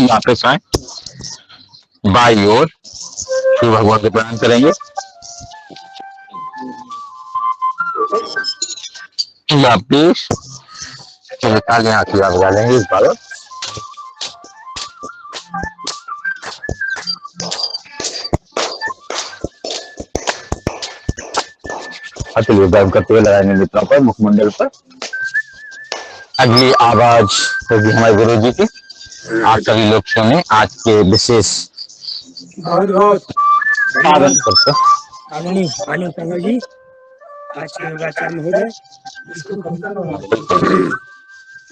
वापस आए, बाई ओर शिव भगवान को प्रणाम करेंगे। वापिस तालियां आशीर्वाद बजा लेंगे इस बार। चलिए गर्म करते हुए लगाएंगे मित्रों पर, मुखमंडल पर। अगली आवाज होगी हमारे गुरु जी की। आप सभी लोग सुने आज के विशेष बहुत बहुत पावन पर्व। आदरणीय भानु कंवर जी, आज के योगाचार्य महोदय,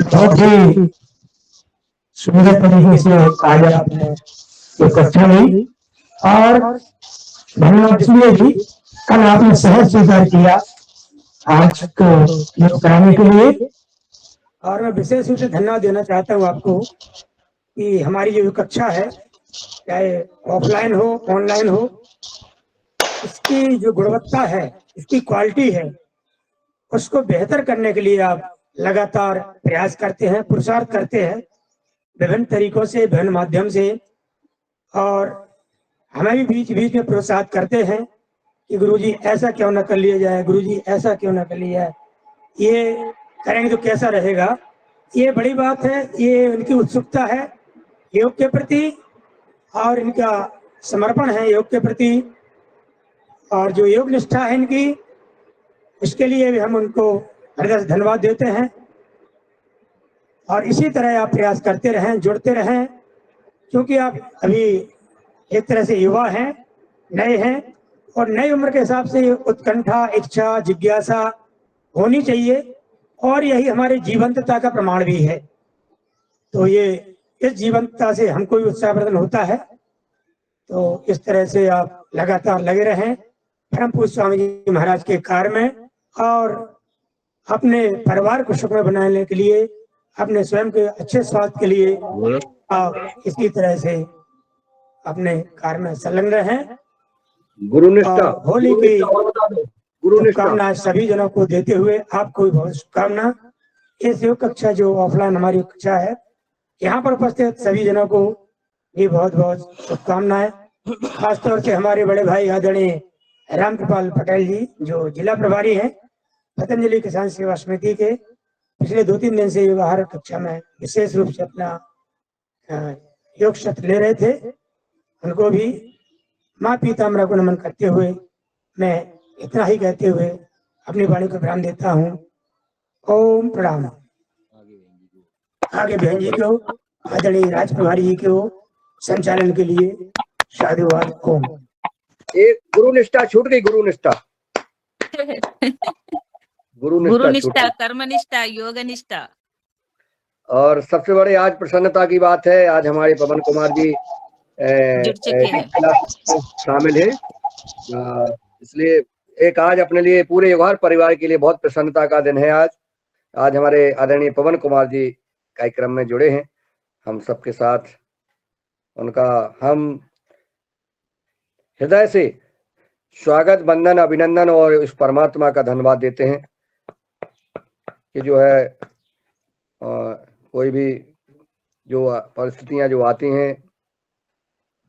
बहुत ही सुंदर तरीके से आज आपने ये कक्षा ली और धन्यवाद इसलिए भी कल आपने सहज स्वीकार किया आज को योग कराने के लिए, और मैं विशेष रूप से धन्यवाद देना चाहता हूँ आपको कि हमारी जो कक्षा है, चाहे ऑफलाइन हो ऑनलाइन हो, इसकी जो गुणवत्ता है, इसकी क्वालिटी है, उसको बेहतर करने के लिए आप लगातार प्रयास करते हैं, पुरुषार्थ करते हैं विभिन्न तरीकों से, विभिन्न माध्यम से, और हमें भी बीच बीच में प्रोत्साहित करते हैं कि गुरुजी ऐसा क्यों ना कर लिया जाए, गुरुजी ऐसा क्यों ना कर लिया जाए, ये करेंगे तो कैसा रहेगा। ये बड़ी बात है, ये उनकी उत्सुकता है योग के प्रति और इनका समर्पण है योग के प्रति, और जो योग निष्ठा है इनकी, इसके लिए भी हम उनको हृदय से धन्यवाद देते हैं। और इसी तरह आप प्रयास करते रहें, जुड़ते रहें, क्योंकि आप अभी एक तरह से युवा हैं, नए हैं, और नई उम्र के हिसाब से उत्कंठा, इच्छा, जिज्ञासा होनी चाहिए, और यही हमारे जीवंतता का प्रमाण भी है। तो ये इस जीवंतता से हमको भी उत्साहवर्धन होता है। तो इस तरह से आप लगातार लगे रहें परम पूज्य स्वामी जी महाराज के कार्य में, और अपने परिवार को सुखमय बनाने के लिए, अपने स्वयं के अच्छे स्वास्थ्य के लिए आप इसी तरह से अपने कार्य में संलग्न रहें। गुरुनिष्ठा, होली की शुभकामनाएं सभी जनों को देते हुए आपको भी बहुत शुभकामना। इस योग कक्षा जो ऑफलाइन हमारी कक्षा है, यहाँ पर उपस्थित सभी जनों को भी बहुत बहुत शुभकामनाएं। खासतौर से हमारे बड़े भाई आदरणीय रामकृपाल पटेल जी, जो जिला प्रभारी हैं पतंजलि किसान सेवा समिति के, पिछले 2-3 दिन से योगाहार कक्षा में विशेष रूप से अपना योग सत्र ले रहे थे, उनको भी माँ पीताम्बरा को नमन करते हुए मैं इतना ही कहते हुए अपनी वाणी को विराम देता हूँ। ओम प्रणाम। आगे बहन जी को, आदरणीय राज प्रभारी जी को संचालन के लिए साधुवाद। ओम। एक गुरुनिष्ठा छूट गई, गुरुनिष्ठा गुरुनिष्ठा, कर्मनिष्ठा, योगनिष्ठा। और सबसे बड़ी आज प्रसन्नता की बात है, आज हमारे पवन कुमार जी शामिल है, इसलिए एक आज अपने लिए पूरे योगाहार परिवार के लिए बहुत प्रसन्नता का दिन है। आज हमारे आदरणीय पवन कुमार जी कार्यक्रम में जुड़े हैं। हम सबके साथ उनका हम हृदय से स्वागत, वंदन, अभिनंदन और इस परमात्मा का धन्यवाद देते हैं कि जो है कोई भी जो परिस्थितियां जो आती हैं,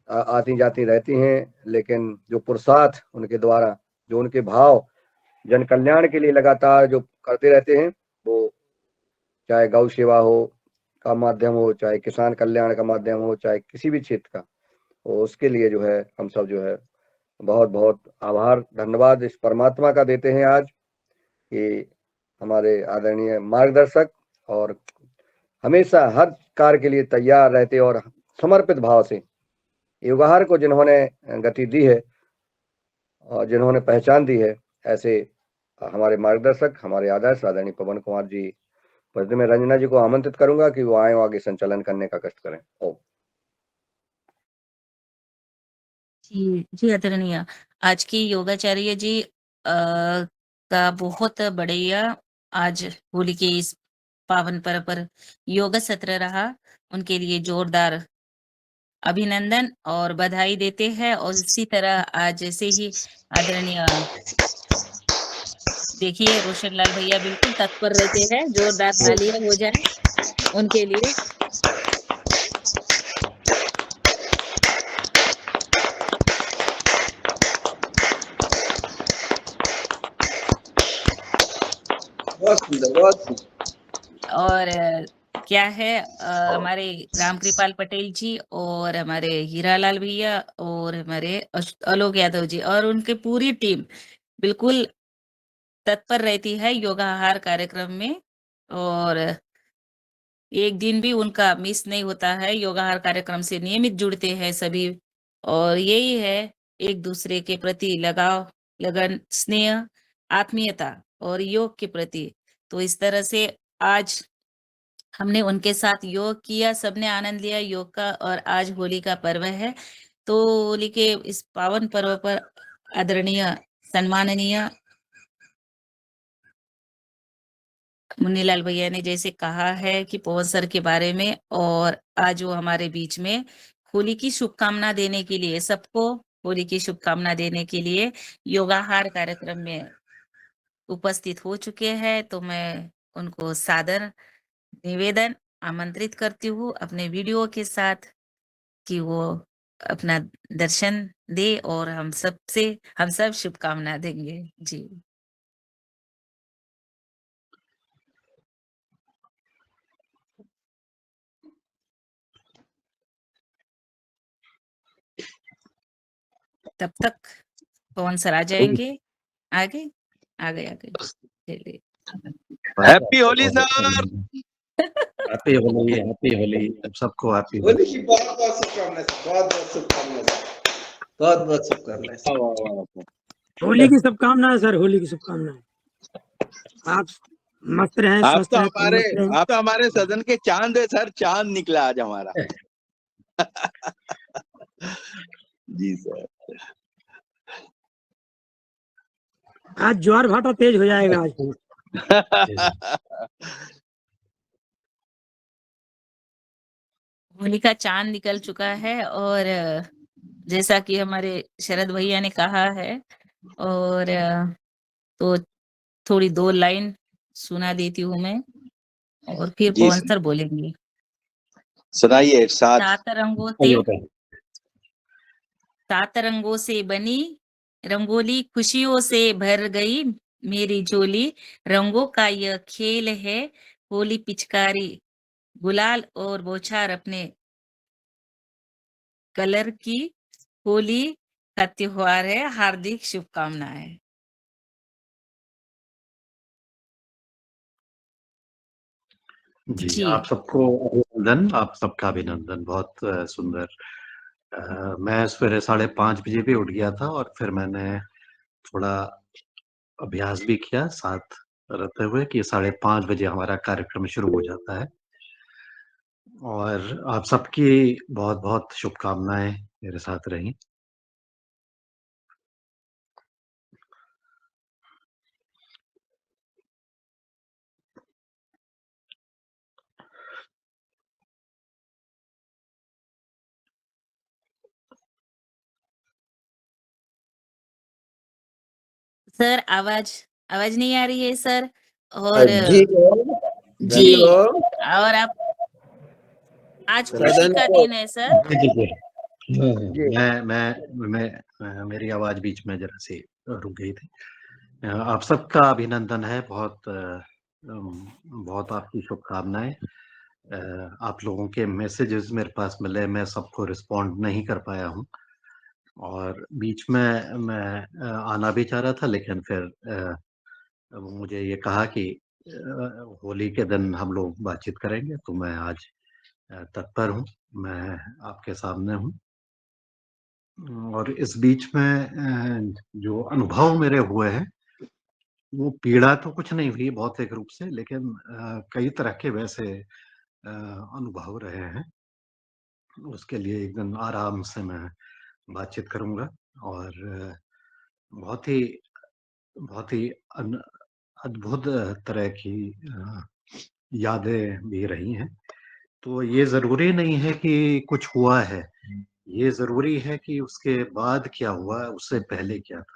आती जाती रहती हैं, लेकिन जो पुरुषार्थ उनके द्वारा, जो उनके भाव जन कल्याण के लिए लगातार जो करते रहते हैं, वो चाहे गौ सेवा हो का माध्यम हो, चाहे किसान कल्याण का माध्यम हो, चाहे किसी भी क्षेत्र का हो, उसके लिए जो है हम सब जो है बहुत बहुत आभार, धन्यवाद इस परमात्मा का देते हैं आज कि हमारे आदरणीय मार्गदर्शक और हमेशा हर कार्य के लिए तैयार रहते और समर्पित भाव से योगाहार को जिन्होंने गति दी है और जिन्होंने पहचान दी है, ऐसे हमारे मार्गदर्शक, हमारे आदर्श आदरणीय पवन कुमार जी, मैं रंजना जी को आमंत्रित करूंगा कि वो आए और आगे संचालन करने का कष्ट करें। ओम जी आदरणीय, आज की योगाचार्य जी का बहुत बढ़िया आज होली के इस पावन पर्व पर योग सत्र रहा, उनके लिए जोरदार अभिनंदन और बधाई देते हैं। और इसी तरह आज जैसे ही आदरणीय देखिए रोशन लाल भैया बिल्कुल तत्पर रहते हैं, जोरदार तालियां हो जाए उनके लिए। बहुत सुंदर, बहुत सुंदर। और क्या है हमारे रामकृपाल पटेल जी और हमारे हीरालाल भैया और हमारे आलोक यादव जी और उनकी पूरी टीम बिल्कुल तत्पर रहती है योगाहार कार्यक्रम में। और एक दिन भी उनका मिस नहीं होता है, योगाहार कार्यक्रम से नियमित जुड़ते हैं सभी। और यही है एक दूसरे के प्रति लगाव, लगन, स्नेह, आत्मीयता और योग के प्रति। तो इस तरह से आज हमने उनके साथ योग किया, सबने आनंद लिया योग का। और आज होली का पर्व है, तो होली के इस पावन पर्व पर आदरणीय सम्माननीय मुन्नीलाल भैया ने जैसे कहा है कि पवन सर के बारे में, और आज वो हमारे बीच में होली की शुभकामना देने के लिए, सबको होली की शुभकामना देने के लिए योगाहार कार्यक्रम में उपस्थित हो चुके हैं। तो मैं उनको सादर निवेदन आमंत्रित करती हूँ अपने वीडियो के साथ कि वो अपना दर्शन दे और हम सब शुभकामना देंगे जी। तब तक पवन सर आ जाएंगे। आगे आगे आगे चलिए। Happy Holi sir. Happy Holi, happy Holi सबको, हैप्पी होली। होली की बहुत बहुत शुभकामनाएं सर, बहुत बहुत शुभकामनाएं सर, बहुत बहुत शुभकामनाएं सर। होली की शुभकामनाएं सर, होली की शुभकामनाएं। आप मस्त रहें, स्वस्थ रहें, तंदुरुस्त रहें। आप तो हमारे सदन के चांद है सर, चांद निकला आज हमारा। जी सर। आज ज्वार भाटा तेज हो जाएगा आज। होली का चांद निकल चुका है और जैसा कि हमारे शरद भैया ने कहा है, और तो थोड़ी 2 लाइन सुना देती हूँ मैं और फिर जी पवन सर, सर बोलेंगे। सुनाइए इरशाद। 7 रंगों से बनी रंगोली, खुशियों से भर गई मेरी झोली। रंगों का यह खेल है, होली पिचकारी, गुलाल और बौछार अपने कलर की। होली का त्योहार है, हार्दिक शुभकामनाएं। जी, जी आप सबको अभिनंदन, आप सबका अभिनंदन। बहुत सुंदर। मैं सवेरे 5:30 बजे भी उठ गया था और फिर मैंने थोड़ा अभ्यास भी किया साथ रहते हुए कि 5:30 बजे हमारा कार्यक्रम शुरू हो जाता है। और आप सबकी बहुत-बहुत शुभकामनाएँ मेरे साथ रहीं। सर, आवाज आवाज नहीं आ रही है सर। और जी जी, हो और आप आज खुशी सदन का को। दिन है सर। जी, जी, जी। जी मेरी आवाज़ बीच में ज़रा-सी रुक गई थी। आप सबका अभिनंदन है, बहुत आपकी शुभकामनाएँ। आप लोगों के मैसेजेस मेरे पास मिले, मैं सबको रिस्पॉन्ड नहीं कर पाया हूँ और बीच में मैं आना भी चाह रहा था, लेकिन फिर मुझे ये कहा कि होली के दिन हम लोग बातचीत करेंगे, तो मैं आज तत्पर हूँ, मैं आपके सामने हूँ। और इस बीच में जो अनुभव मेरे हुए हैं, वो पीड़ा तो कुछ नहीं हुई भौतिक रूप से, लेकिन कई तरह के वैसे अनुभव रहे हैं। उसके लिए एक दिन आराम से मैं बातचीत करूँगा और बहुत ही बहुत ही अन अद्भुत तरह की यादें भी रही हैं। तो ये ज़रूरी नहीं है कि कुछ हुआ है, ये ज़रूरी है कि उसके बाद क्या हुआ, उससे पहले क्या था।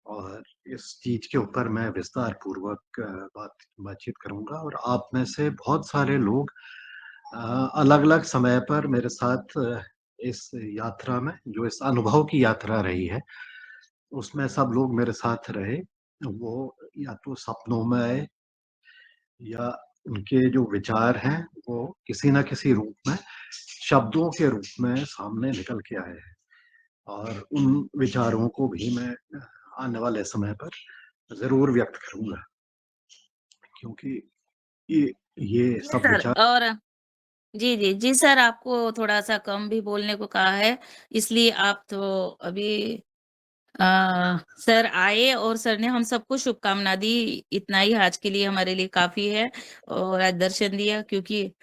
और इस चीज़ के ऊपर मैं विस्तार पूर्वक बातचीत करूँगा और आप में से बहुत सारे लोग अलग-अलग समय पर मेरे साथ इस यात्रा में, जो इस अनुभव की यात्रा रही है, उसमें सब लोग मेरे साथ रहे। वो या तो सपनों में आए या उनके जो विचार हैं वो किसी न किसी रूप में, शब्दों के रूप में सामने निकल के आए हैं। और उन विचारों को भी मैं आने वाले समय पर ज़रूर व्यक्त करूँगा। क्योंकि ये जी सब सर। विचार और जी सर, आपको थोड़ा-सा कम भी बोलने को कहा है, इसलिए आप तो अभी सर आए और सर ने हम सबको शुभकामना दी। इतना ही आज के लिए हमारे लिए काफ़ी है और आज दर्शन दिया, क्योंकि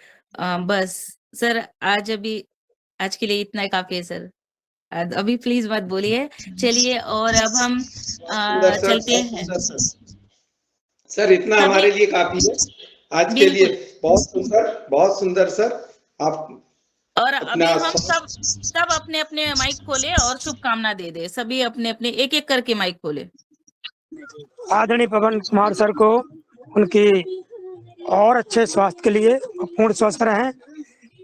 बस सर आज के लिए इतना ही काफ़ी है सर। अभी प्लीज़ मत बोलिए। चलिए, और अब हम सुंदर सर, चलते बहुत हैं। सुंदर सर। सर इतना सभी हमारे लिए काफी है आज के लिए। बिल्कुल। बहुत सुंदर सर। आप और अपना अभी हम सब अपने-अपने माइक खोले और शुभकामना दे दें। सभी अपने-अपने एक-एक करके माइक खोले। आदरणीय पवन कुमार सर को उनकी और अच्छे स्वास्थ्य के लिए पूर्ण स्वस्थ रहें,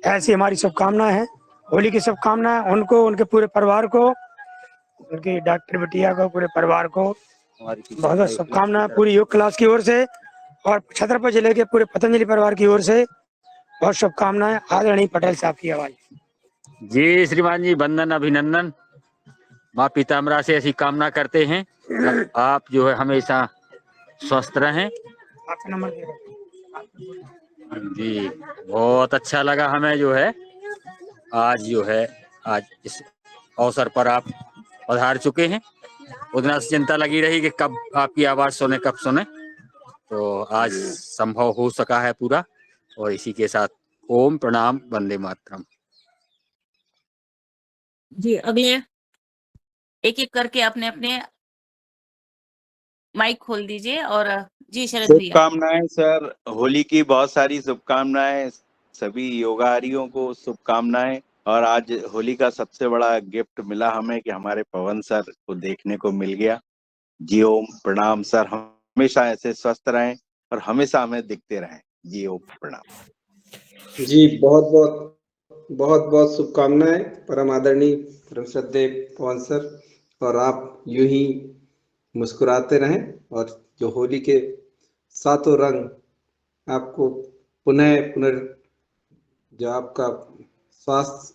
ऐसी हमारी शुभकामनाएं हैं। होली की शुभकामनाएं उनको, उनके पूरे परिवार को, उनकी डॉक्टर बिटिया को, पूरे परिवार को बहुत बहुत शुभकामनाएं पूरी योग क्लास की ओर से और छतरपुर जिले के पूरे पतंजलि परिवार की ओर से बहुत शुभकामनाएं। आदरणीय पटेल साहब की आवाज। जी श्रीमान जी, वंदन अभिनंदन। माँ पीताम्बरा से ऐसी कामना करते हैं आप जो है हमेशा स्वस्थ रहें। आपका नंबर दे रहे जी, बहुत अच्छा लगा हमें जो है आज इस अवसर पर आप पधार चुके हैं। उतना से चिंता लगी रही कि कब आपकी आवाज सुने, कब सुने, तो आज संभव हो सका है पूरा। और इसी के साथ ओम प्रणाम, वंदे मातरम। जी, अगले एक-एक करके अपने-अपने माइक खोल दीजिए। और जी शरद भैया। शुभकामनाएं सर, होली की बहुत सारी शुभकामनाएं। सभी योगाहारियों को शुभकामनाएं। और आज होली का सबसे बड़ा गिफ्ट मिला हमें कि हमारे पवन सर को देखने को मिल गया। जी ओम प्रणाम सर, हमेशा ऐसे स्वस्थ रहें और हमेशा हमें दिखते रहें। जी ओम प्रणाम। जी बहुत बहुत शुभकामनाएं परम आदरणीय परम श्रद्धेय पवन सर। और आप यूं ही मुस्कुराते रहें और जो होली के सातों रंग आपको पुनः जो आपका स्वास्थ्य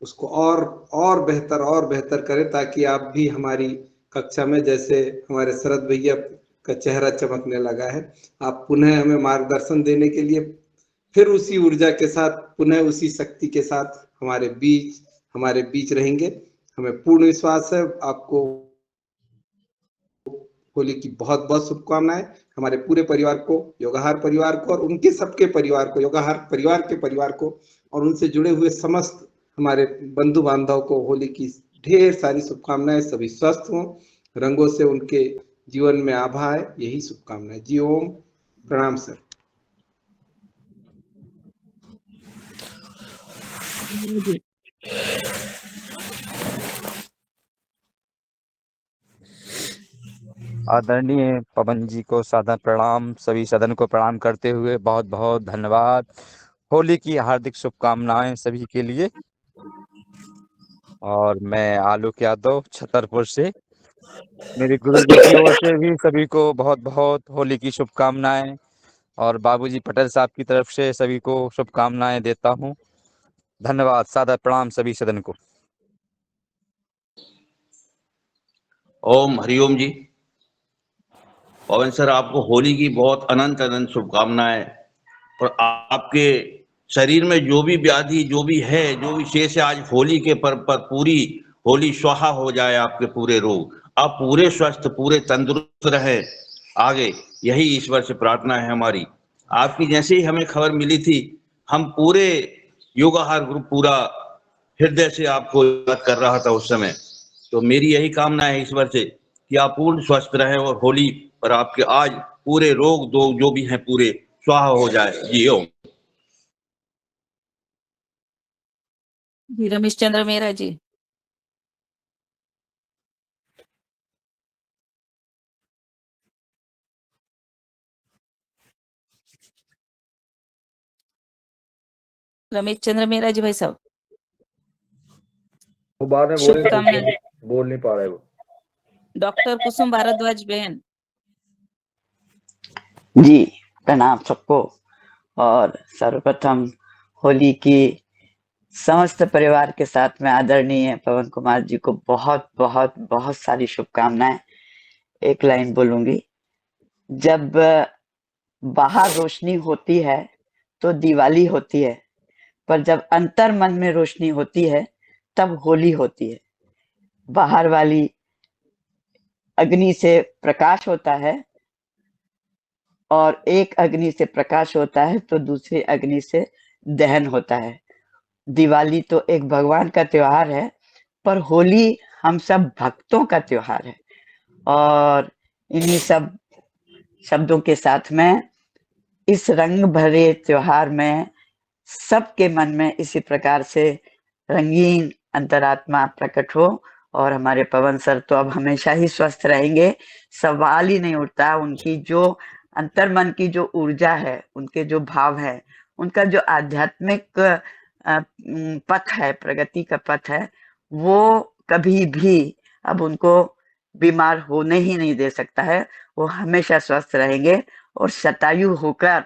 उसको और बेहतर करें, ताकि आप भी हमारी कक्षा में, जैसे हमारे शरद भैया का चेहरा चमकने लगा है, आप पुनः हमें मार्गदर्शन देने के लिए फिर उसी ऊर्जा के साथ, पुनः उसी शक्ति के साथ हमारे बीच रहेंगे। हमें पूर्ण विश्वास है। आपको होली की बहुत बहुत शुभकामनाएं। हमारे पूरे परिवार को, योगाहार परिवार को और उनके सबके परिवार को, योगाहार परिवार के परिवार को और उनसे जुड़े हुए समस्त हमारे बंधु बांधव को होली की ढेर सारी शुभकामनाएं। सभी स्वस्थ हों, रंगों से उनके जीवन में आभा है, यही शुभकामनाएं। जी ओम प्रणाम सर। आदरणीय पवन जी को सादर प्रणाम, सभी सदन को प्रणाम करते हुए बहुत बहुत धन्यवाद। होली की हार्दिक शुभकामनाएं सभी के लिए। और मैं आलोक यादव छतरपुर से, मेरे गुरु जी की ओर से भी सभी को बहुत बहुत होली की शुभकामनाएं। और बाबूजी पटेल साहब की तरफ से सभी को शुभकामनाएं देता हूं। धन्यवाद, सादर प्रणाम सभी सदन को। ओम हरिओम जी। पवन सर, आपको होली की बहुत अनंत अनंत शुभकामनाएं। और आपके शरीर में जो भी व्याधि, जो भी है, जो भी शेष है, आज होली के पर्व पर पूरी होली स्वाहा हो जाए। आपके पूरे रोग, आप पूरे स्वस्थ, पूरे तंदुरुस्त रहे आगे, यही ईश्वर से प्रार्थना है हमारी। आपकी जैसे ही हमें खबर मिली थी, हम पूरे योगाहार ग्रुप पूरा हृदय से आपको याद कर रहा था उस समय। तो मेरी यही कामना है ईश्वर से कि आप पूर्ण स्वस्थ रहें और होली पर आपके आज पूरे रोग दो जो भी हैं पूरे स्वाहा हो जाए। जी ओम। जी रमेश चंद्र मेहरा जी। रमेश चंद्र मेहरा जी भाई साहब। वो बाद में बोलेंगे, शुभकामनाएं। बोल नहीं पा रहे वो। डॉक्टर कुसुम भारद्वाज बहन। जी प्रणाम सबको। और सर्वप्रथम होली की समस्त परिवार के साथ में आदरणीय पवन कुमार जी को बहुत बहुत बहुत सारी शुभकामनाएं। एक लाइन बोलूंगी, जब बाहर रोशनी होती है तो दिवाली होती है, पर जब अंतर मन में रोशनी होती है तब होली होती है। बाहर वाली अग्नि से प्रकाश होता है और एक अग्नि से प्रकाश होता है तो दूसरी अग्नि से दहन होता है। दिवाली तो एक भगवान का त्योहार है, पर होली हम सब भक्तों का त्योहार है। और इन्हीं सब शब्दों के साथ में इस रंग भरे त्योहार में सबके मन में इसी प्रकार से रंगीन अंतरात्मा प्रकट हो। और हमारे पवन सर तो अब हमेशा ही स्वस्थ रहेंगे, सवाल ही नहीं उठता। उनकी जो अंतर्मन की जो ऊर्जा है, उनके जो भाव है, उनका जो आध्यात्मिक पथ है, प्रगति का पथ है, वो कभी भी अब उनको बीमार होने ही नहीं दे सकता है। वो हमेशा स्वस्थ रहेंगे और शतायु होकर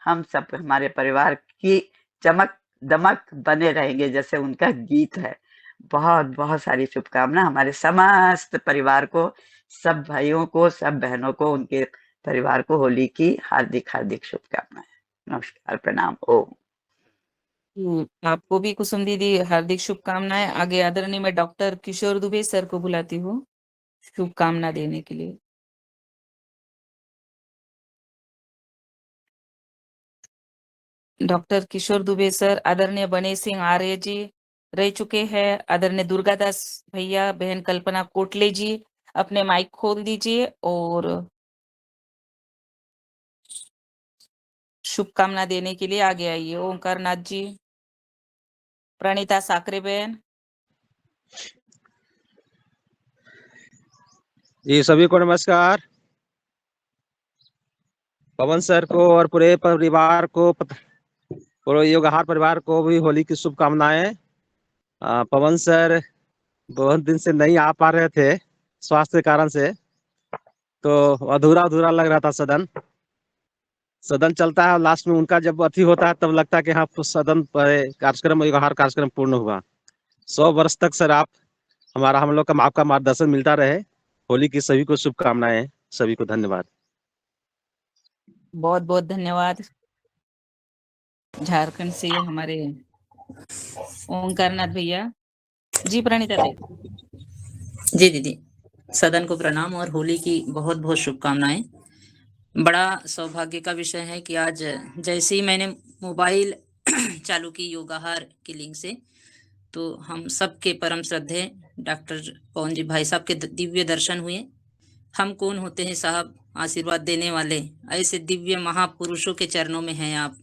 हम सब हमारे परिवार की चमक दमक बने रहेंगे, जैसे उनका गीत है। बहुत बहुत सारी शुभकामना हमारे समस्त परिवार को, सब भाइयों को, सब बहनों को, उनके परिवार को होली की हार्दिक हार्दिक शुभकामनाएं। नमस्कार, प्रणाम, ओम। आपको भी कुसुम दीदी हार्दिक शुभकामनाएं। आगे आदरणीय मैं डॉक्टर किशोर दुबे सर को बुलाती हूँ शुभकामना देने के लिए। डॉक्टर किशोर दुबे सर, आदरणीय बने सिंह आर्य जी रह चुके हैं, आदरणीय दुर्गादास भैया, बहन कल्पना कोटले जी, अपने माइक खोल दीजिए और शुभकामना देने के लिए आगे आइए। ओंकार नाथ जी, प्रणीता साकरे बहन। जी सभी को नमस्कार। पवन सर को और पूरे परिवार को, पूरे योगाहार परिवार को भी होली की शुभकामनाएं। पवन सर बहुत दिन से नहीं आ पा रहे थे स्वास्थ्य के कारण से, तो अधूरा अधूरा लग रहा था सदन चलता है और लास्ट में उनका जब अति होता है तब लगता है कि हाँ सदन कार्यक्रम योगाहार कार्यक्रम पूर्ण हुआ। 100 वर्ष तक सर आप हम लोग का आपका मार्गदर्शन मिलता रहे। होली की सभी को शुभकामनाएं, सभी को धन्यवाद। बहुत बहुत धन्यवाद। झारखंड से हमारे ओंकारनाथ भैया जी। प्रणीता दी जी दीदी, सदन को प्रणाम और होली की बहुत बहुत शुभकामनाएं। बड़ा सौभाग्य का विषय है कि आज जैसे ही मैंने मोबाइल चालू की योगाहार की लिंक से, तो हम सबके परम श्रद्धेय डॉक्टर पवन जी भाई साहब के दिव्य दर्शन हुए। हम कौन होते हैं साहब आशीर्वाद देने वाले, ऐसे दिव्य महापुरुषों के चरणों में हैं आप,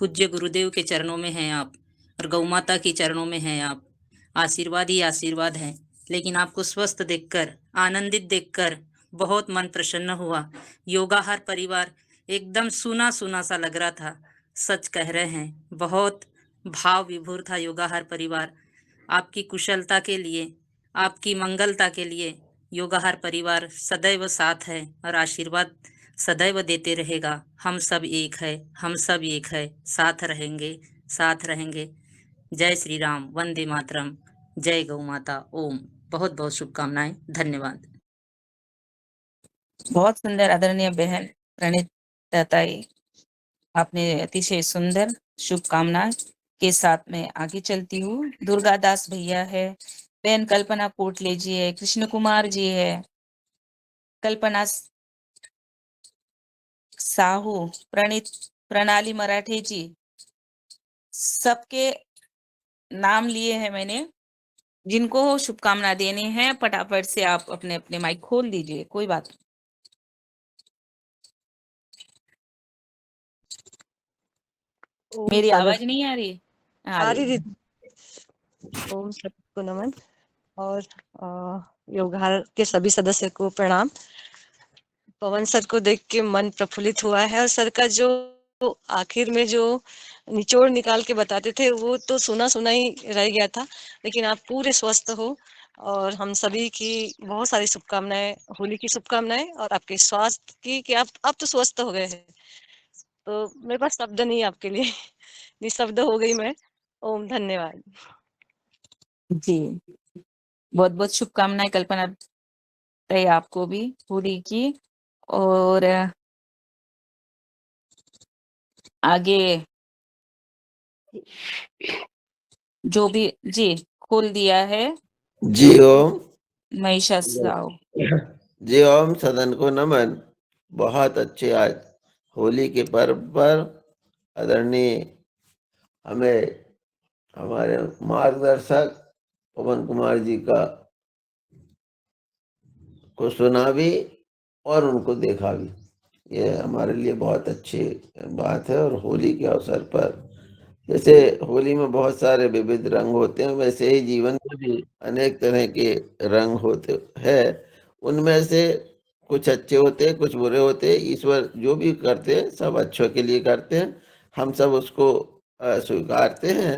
पूज्य गुरुदेव के चरणों में हैं आप, और गौ माता के चरणों में हैं आप। आशीर्वाद ही आशीर्वाद है। लेकिन आपको स्वस्थ देखकर, आनंदित देखकर बहुत मन प्रसन्न हुआ। योगाहार परिवार एकदम सुना सुना सा लग रहा था। सच कह रहे हैं, बहुत भाव विभोर था योगाहार परिवार। आपकी कुशलता के लिए, आपकी मंगलता के लिए योगाहार परिवार सदैव साथ है और आशीर्वाद सदैव देते रहेगा। हम सब एक है, हम सब एक है, साथ रहेंगे, साथ रहेंगे। जय श्री राम, वंदे मातरम, जय गौ माता, ओम। बहुत बहुत शुभकामनाएं, धन्यवाद। बहुत सुंदर आदरणीय बहन प्रणीता ताई, आपने अतिशय सुंदर शुभकामना के साथ में आगे चलती हूँ। दुर्गा दास भैया है, बहन कल्पना कोटले जी है, कृष्ण कुमार जी है, कल्पना साहू, प्रणाली मराठे जी, सबके नाम लिए हैं मैंने। जिनको शुभकामना देनी है फटाफट से आप अपने अपने माइक खोल दीजिए, कोई बात नहीं। मेरी आवाज नहीं आ रही? आ रही दीदी। ओम सबको नमन और योगाहार के सभी सदस्य को प्रणाम। पवन सर को देख के मन प्रफुल्लित हुआ है, और सर का जो आखिर में जो निचोड़ निकाल के बताते थे वो तो सुना सुना ही रह गया था। लेकिन आप पूरे स्वस्थ हो और हम सभी की बहुत सारी शुभकामनाएं, होली की शुभकामनाएं और आपके स्वास्थ्य की, कि आप अब तो स्वस्थ हो गए हैं। तो मेरे पास शब्द नहीं है आपके लिए। निःशब्द हो गई मैं। ओम धन्यवाद। जी, बहुत-बहुत शुभकामनाएँ कल्पना ताई आपको भी होली की। और आगे जो भी जी, खोल दिया है जी ओम। महिषा साहू। जी ओम, सदन को नमन। बहुत अच्छे आज होली के पर्व पर आदरणीय हमें हमारे मार्गदर्शक पवन कुमार जी का को सुना भी और उनको देखा भी। ये हमारे लिए बहुत अच्छी बात है। और होली के अवसर पर जैसे होली में बहुत सारे विविध रंग होते हैं, वैसे ही जीवन में भी अनेक तरह के रंग होते हैं। उनमें से कुछ अच्छे होते हैं, कुछ बुरे होते हैं। ईश्वर जो भी करते हैं सब अच्छों के लिए करते हैं। हम सब उसको स्वीकारते हैं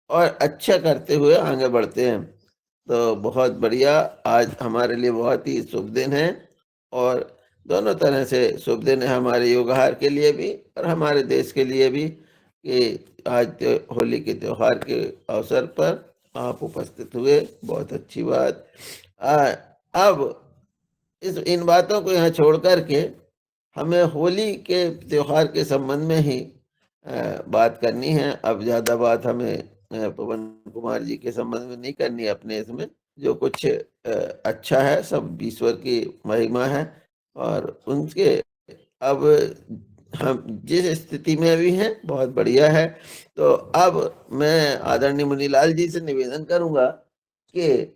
और अच्छा करते हुए आगे बढ़ते हैं। तो बहुत बढ़िया, आज हमारे लिए बहुत ही शुभ दिन है। और दोनों तरह से शुभ दिन है, हमारे योगहार के लिए भी और हमारे देश के लिए भी, कि आज होली के त्योहार के अवसर पर आप उपस्थित हुए। बहुत अच्छी बात। अब इन बातों को यहाँ छोड़ करके हमें होली के त्योहार के संबंध में ही बात करनी है। अब ज़्यादा बात हमें पवन कुमार जी के संबंध में नहीं करनी है। अपने इसमें जो कुछ अच्छा है सब ईश्वर की महिमा है। और उनके अब हम जिस स्थिति में अभी हैं बहुत बढ़िया है। तो अब मैं आदरणीय मुनीलाल जी से निवेदन करूंगा कि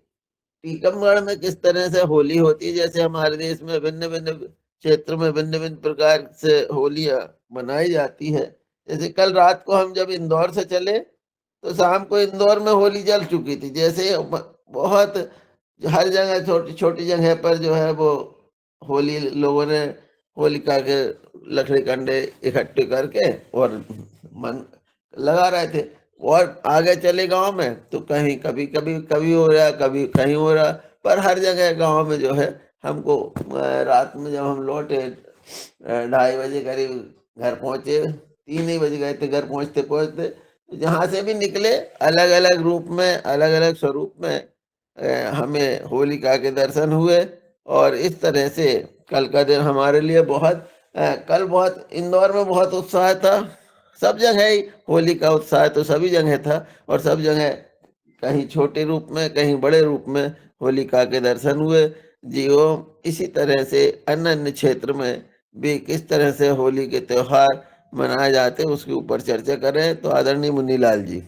टीकमगढ़ में किस तरह से होली होती है। जैसे हमारे देश में भिन्न भिन्न क्षेत्र में भिन्न भिन्न प्रकार से होलियां मनाई जाती है। जैसे कल रात को हम जब इंदौर से चले तो शाम को इंदौर में होली जल चुकी थी। जैसे बहुत हर जगह छोटी छोटी जगह पर जो है वो होली लोगों ने होलिका के लकड़ी कंडे इकट्ठे करके और मन लगा रहे थे। और आगे चले गांव में तो कहीं कभी कभी कभी हो रहा, कभी कहीं हो रहा, पर हर जगह गांव में जो है हमको रात में जब हम लौटे 2:30 करीब घर पहुंचे, 3 ही बज गए थे घर पहुंचते पहुंचते। जहाँ से भी निकले अलग अलग रूप में अलग अलग स्वरूप में हमें होलिका के दर्शन हुए। और इस तरह से कल का दिन हमारे लिए बहुत कल बहुत इंदौर में बहुत उत्साह था। सब जगह ही होली का उत्साह तो सभी जगह था। और सब जगह कहीं छोटे रूप में कहीं बड़े रूप में होलिका के दर्शन हुए। जियो इसी तरह से अन्य अन्य क्षेत्र में भी किस तरह से होली के त्योहार मनाए जाते हैं उसके ऊपर चर्चा करें। तो आदरणीय मुन्नीलाल जी।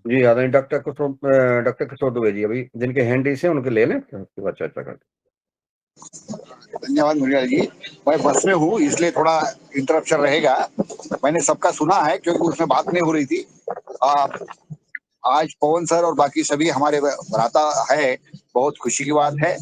जी आदरणीय डॉक्टर किशोर दुबे जी अभी जिनके हैंड से उनके ले लें, उसके बाद चर्चा करते हैं। धन्यवाद मुनिलाल जी। मैं बस में हूँ इसलिए थोड़ा इंटरप्शन रहेगा। मैंने सबका सुना है क्योंकि उसमें बात नहीं हो रही थी। आज पवन सर और बाकी सभी हमारे भ्राता है, बहुत खुशी की बात है।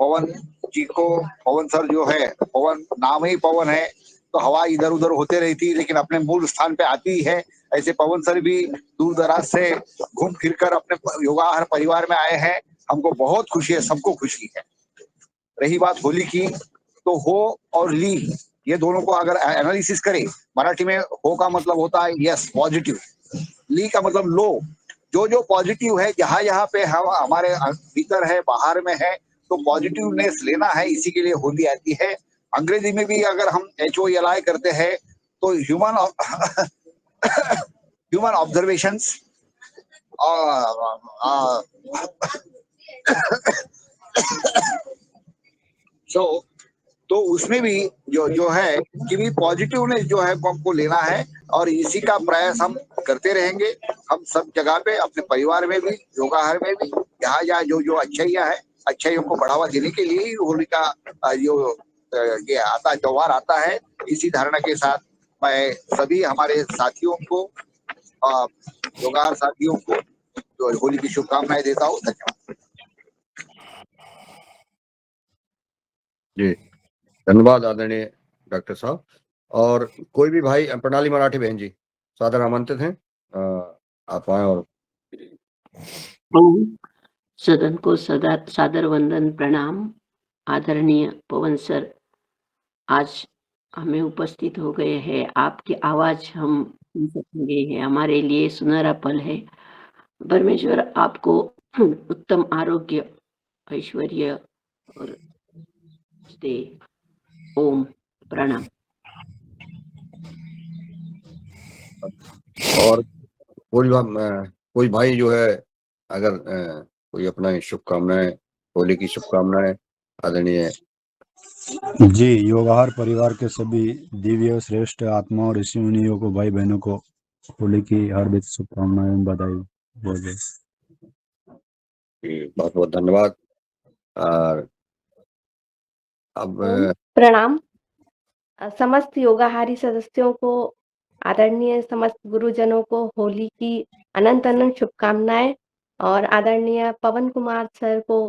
पवन जी को, पवन सर जो है, पवन नाम ही पवन है तो हवा इधर उधर होते रहती लेकिन अपने मूल स्थान पे आती है। ऐसे पवन सर भी दूर दराज से घूम फिर कर अपने योगाहार परिवार में आए हैं। हमको बहुत खुशी है, सबको खुशी है। रही बात होली की, तो हो और ली ये दोनों को अगर एनालिसिस करें, मराठी में हो का मतलब होता है यस पॉजिटिव, ली का मतलब लो। जो जो पॉजिटिव है, जहां जहां पे हम हमारे भीतर है बाहर में है, तो पॉजिटिवनेस लेना है, इसी के लिए होली आती है। अंग्रेजी में भी अगर हम HOLI करते हैं तो ह्यूमन ह्यूमन ऑब्जर्वेशंस तो उसमें भी जो है कि भी पॉजिटिवनेस जो है हमको लेना है और इसी का प्रयास हम करते रहेंगे। हम सब जगह पे अपने परिवार में भी योगाहार में भी जहाँ जहाँ जो जो अच्छाइयाँ है, अच्छाइयों को बढ़ावा देने के लिए ही होली का जो ये आता त्योहार आता है। इसी धारणा के साथ मैं सभी हमारे साथियों को, योगाहार साथियों को तो होली की शुभकामनाएं देता हूँ। धन्यवाद जी धन्यवाद आदरणीय डॉक्टर साहब। और कोई भी भाई, प्रणाली मराठी बहन जी सादर आमंत्रित हैं, आप आए। और सदन को सादर वंदन प्रणाम। आदरणीय पवन सर, आज हमें उपस्थित हो गए हैं। आपकी आवाज हम सुन सकेंगे, है हमारे लिए सुनहरा पल है। परमेश्वर आपको उत्तम आरोग्य, ऐश्वर्य और दे। ओम प्रणाम। और कोई भाई जो है अगर कोई अपना शुभकामनाएं, होली की शुभकामनाएं आदरणीय जी, योगाहार परिवार के सभी दिव्य श्रेष्ठ आत्मा और ऋषि मुनियों को, भाई बहनों को होली की हार्दिक शुभकामनाएं एवं बधाई। बोलिए। बहुत बहुत धन्यवाद। और अब ओम प्रणाम। समस्त योगाहारी सदस्यों को, आदरणीय समस्त गुरुजनों को होली की अनंत अनंत शुभकामनाएं और आदरणीय पवन कुमार सर को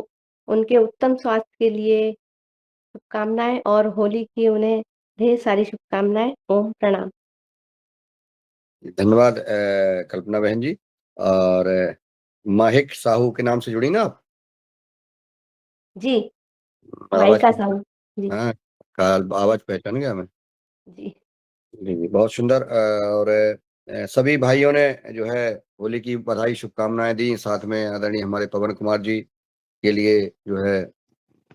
उनके उत्तम स्वास्थ्य के लिए शुभकामनाएं और होली की उन्हें ढेर सारी शुभकामनाएं। ओम प्रणाम। धन्यवाद कल्पना बहन जी। और माहिक साहू के नाम से जुड़ी ना आप? जी, आवाज माइका साहू जी। हाँ, काल आवाज पहचान गया मैं। जी जी, बहुत सुंदर। और सभी भाइयों ने जो है होली की बधाई शुभकामनाएं दी। साथ में आदरणीय हमारे पवन कुमार जी के लिए जो है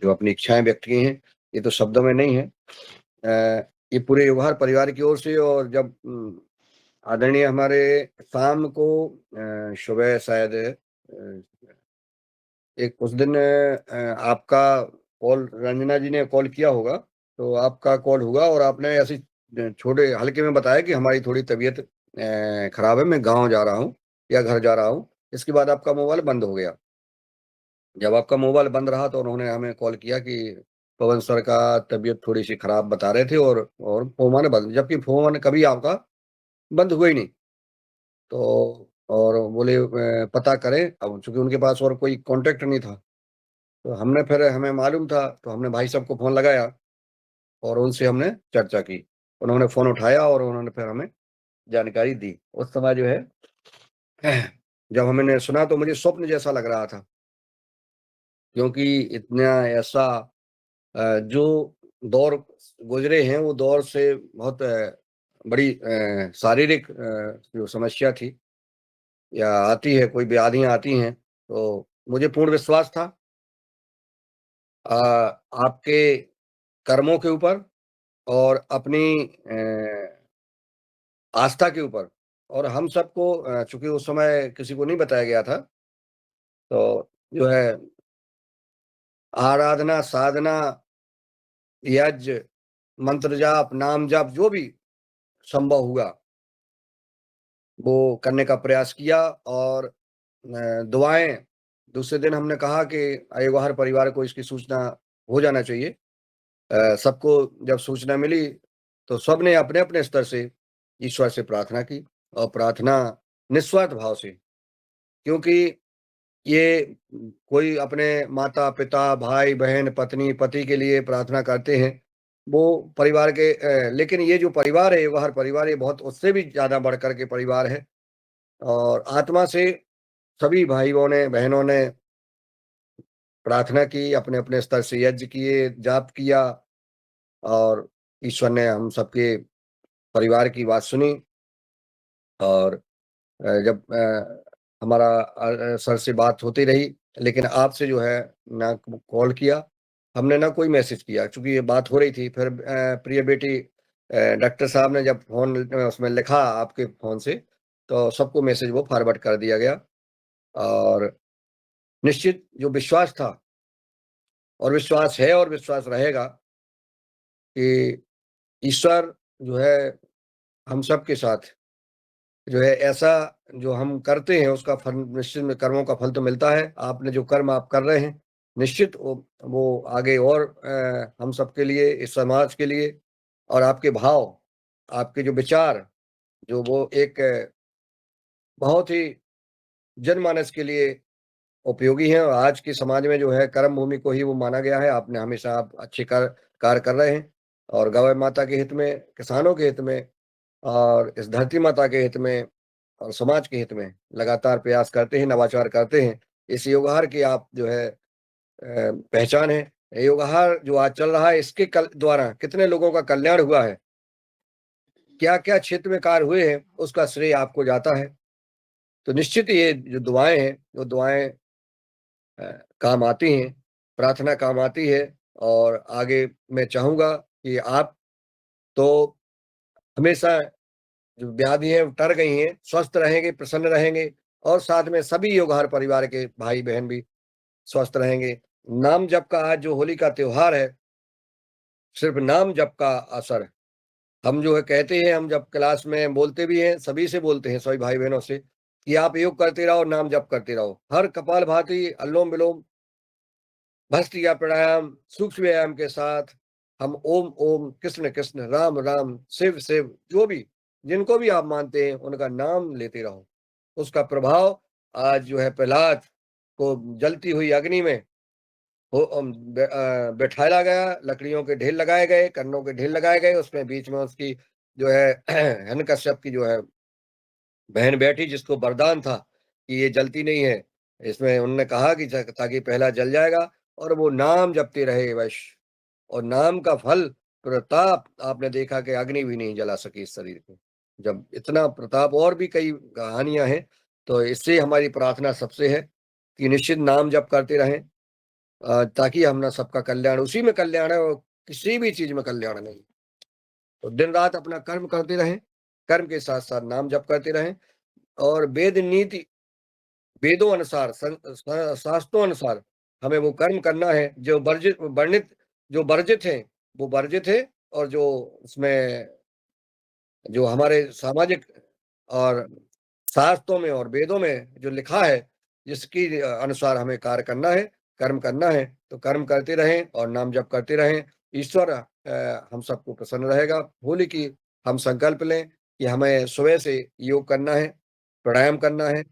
जो अपनी इच्छाएं व्यक्त की हैं, ये तो शब्दों में नहीं है। ये पूरे योगहार परिवार की ओर से। और जब आदरणीय हमारे शाम को सुबह शायद एक उस दिन आपका कॉल रंजना जी ने कॉल किया होगा, तो आपका कॉल हुआ और आपने ऐसी छोटे हल्के में बताया कि हमारी थोड़ी तबीयत खराब है, मैं गांव जा रहा हूँ या घर जा रहा हूँ। इसके बाद आपका मोबाइल बंद हो गया। जब आपका मोबाइल बंद रहा तो उन्होंने हमें कॉल किया कि पवन सर का तबीयत थोड़ी सी खराब बता रहे थे और फोन बंद, जबकि फोन कभी आपका बंद हुआ ही नहीं। तो और बोले पता करें। अब चूंकि उनके पास और कोई कांटेक्ट नहीं था, तो हमने फिर हमें मालूम था तो हमने भाई साहब को फोन लगाया और उनसे हमने चर्चा की। उन्होंने फोन उठाया और उन्होंने फिर हमें जानकारी दी। उस समय जो है जब हमने सुना तो मुझे स्वप्न जैसा लग रहा था, क्योंकि इतना ऐसा जो दौर गुजरे हैं वो दौर से बहुत बड़ी शारीरिक जो समस्या थी या आती है, कोई व्याधियां आती हैं, तो मुझे पूर्ण विश्वास था आपके कर्मों के ऊपर और अपनी आस्था के ऊपर। और हम सबको चूंकि उस समय किसी को नहीं बताया गया था, तो जो है आराधना, साधना, यज्ञ, मंत्र जाप, नाम जाप जो भी संभव हुआ वो करने का प्रयास किया। और दुआएं, दूसरे दिन हमने कहा कि अयोगहार परिवार को इसकी सूचना हो जाना चाहिए। सबको जब सूचना मिली तो सबने अपने अपने स्तर से ईश्वर से प्रार्थना की, और प्रार्थना निस्वार्थ भाव से, क्योंकि ये कोई अपने माता पिता, भाई बहन, पत्नी पति के लिए प्रार्थना करते हैं, वो परिवार के लेकिन ये जो परिवार है योगहार परिवार, ये बहुत उससे भी ज्यादा बढ़कर के परिवार है। और आत्मा से सभी भाइयों ने, बहनों ने प्रार्थना की, अपने अपने स्तर से यज्ञ किए, जाप किया, और ईश्वर ने हम सबके परिवार की बात सुनी। और जब हमारा सर से बात होती रही, लेकिन आपसे जो है ना कॉल किया हमने, ना कोई मैसेज किया, क्योंकि ये बात हो रही थी। फिर प्रिय बेटी डॉक्टर साहब ने जब फोन उसमें लिखा आपके फोन से, तो सबको मैसेज वो फॉरवर्ड कर दिया गया। और निश्चित जो विश्वास था और विश्वास है और विश्वास रहेगा कि ईश्वर जो है हम सब के साथ जो है, ऐसा जो हम करते हैं उसका फल निश्चित में, कर्मों का फल तो मिलता है। आपने जो कर्म आप कर रहे हैं निश्चित वो आगे और हम सबके लिए, इस समाज के लिए, और आपके भाव, आपके जो विचार, जो वो एक बहुत ही जनमानस के लिए उपयोगी है। और आज के समाज में जो है कर्म भूमि को ही वो माना गया है। आपने हमेशा आप अच्छे कार्य कर रहे हैं, और गौ माता के हित में, किसानों के हित में, और इस धरती माता के हित में, और समाज के हित में लगातार प्रयास करते हैं, नवाचार करते हैं। इस योगहार की आप जो है पहचान है। योगहार जो आज चल रहा है, इसके द्वारा कितने लोगों का कल्याण हुआ है क्या क्या क्षेत्र में कार्य हुए हैं उसका श्रेय आपको जाता है। तो निश्चित ये जो दुआएं हैं वो दुआएं काम आती हैं, प्रार्थना काम आती है। और आगे मैं चाहूंगा कि आप तो हमेशा जो व्याधि है वो टर गई हैं, स्वस्थ रहेंगे, प्रसन्न रहेंगे और साथ में सभी योगहार परिवार के भाई बहन भी स्वस्थ रहेंगे। नाम जप का आज जो होली का त्योहार है, सिर्फ नाम जप का असर है। हम जो है कहते हैं, हम जब क्लास में बोलते भी हैं, सभी से बोलते हैं, सभी भाई बहनों से, कि आप योग करते रहो, नाम जप करते रहो। हर कपालभाति, अनुलोम विलोम, भस्त्रिका प्राणायाम, सूक्ष्म व्यायाम के साथ हम ओम ओम, कृष्ण कृष्ण, राम राम, शिव शिव, जो भी जिनको भी आप मानते हैं उनका नाम लेते रहो। उसका प्रभाव आज जो है प्रहलाद को जलती हुई अग्नि में बैठाया गया, लकड़ियों के ढेर लगाए गए, कन्नों के ढेर लगाए गए, उसमें बीच में उसकी जो है हिरण्यकश्यप की जो है बहन बैठी, जिसको वरदान था कि ये जलती नहीं है। इसमें उन्होंने कहा कि ताकि पहला जल जाएगा, और वो नाम जपते रहे वश। और नाम का फल प्रताप, आपने देखा कि अग्नि भी नहीं जला सकी इस शरीर को, जब इतना प्रताप। और भी कई कहानियां हैं। तो इससे हमारी प्रार्थना सबसे है कि निश्चित नाम जप करते रहें, ताकि हम ना सबका कल्याण, उसी में कल्याण है और किसी भी चीज में कल्याण नहीं। तो दिन रात अपना कर्म करते रहें, कर्म के साथ साथ नाम जप करते रहें। और वेद नीति, वेदों अनुसार, शास्त्रों अनुसार हमें वो कर्म करना है जो वर्जित है वो वर्जित है, और जो उसमें जो हमारे सामाजिक और शास्त्रों में और वेदों में जो लिखा है, जिसकी अनुसार हमें कार्य करना है, कर्म करना है, तो कर्म करते रहें और नाम जप करते रहें। ईश्वर हम सबको प्रसन्न रहेगा। होली की हम संकल्प लें कि हमें सुबह से योग करना है, प्राणायाम करना है,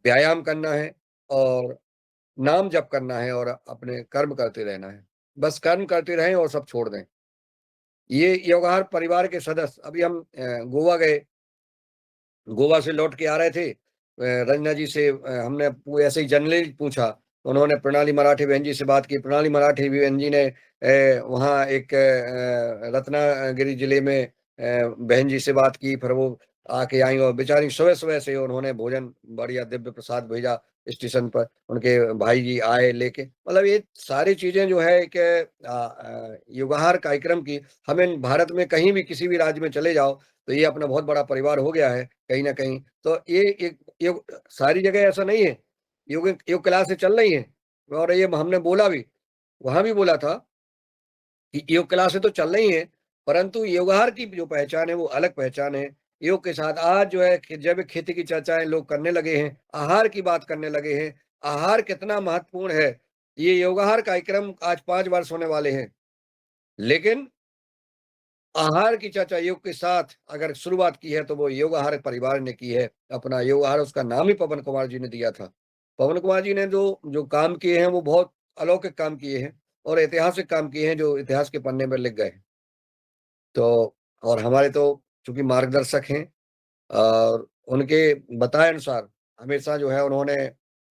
व्यायाम करना है और नाम जप करना है, और अपने कर्म करते रहना है। बस कर्म करते रहें और सब छोड़ दें। ये योगहार परिवार के सदस्य, अभी हम गोवा गए, गोवा से लौट के आ रहे थे, रंजना जी से हमने ऐसे ही जनरली पूछा, उन्होंने प्रणाली मराठी बहन जी से बात की। प्रणाली मराठी बहन जी ने वहाँ एक रत्नागिरी जिले में बहन जी से बात की, फिर वो आके आई और बेचारी सुबह सुबह से उन्होंने भोजन बढ़िया दिव्य प्रसाद भेजा स्टेशन पर, उनके भाई जी आए लेके। मतलब ये सारी चीजें जो है एक युगाहार कार्यक्रम की, हमें भारत में कहीं भी किसी भी राज्य में चले जाओ तो ये अपना बहुत बड़ा परिवार हो गया है कहीं ना कहीं। तो ये एक योग सारी जगह ऐसा नहीं है, योग क्लास से चल रही है। और ये हमने बोला भी, वहां भी बोला था कि योग क्लासें तो चल रही हैं, परंतु योगाहार की जो पहचान है वो अलग पहचान है। योग के साथ आज जो है जैविक खेती की चर्चाएं लोग करने लगे हैं, आहार की बात करने लगे हैं। आहार कितना महत्वपूर्ण है, ये योगाहार कार्यक्रम आज 5 वर्ष होने वाले हैं, लेकिन आहार की चर्चा योग के साथ अगर शुरुआत की है तो वो योगाहार परिवार ने की है। अपना योगाहार, उसका नाम ही पवन कुमार जी ने दिया था। पवन कुमार जी ने जो जो काम किए हैं वो बहुत अलौकिक काम किए हैं और ऐतिहासिक काम किए हैं, जो इतिहास के पन्ने में लिख गए। तो और हमारे तो चूंकि मार्गदर्शक हैं, और उनके बताए अनुसार हमेशा जो है उन्होंने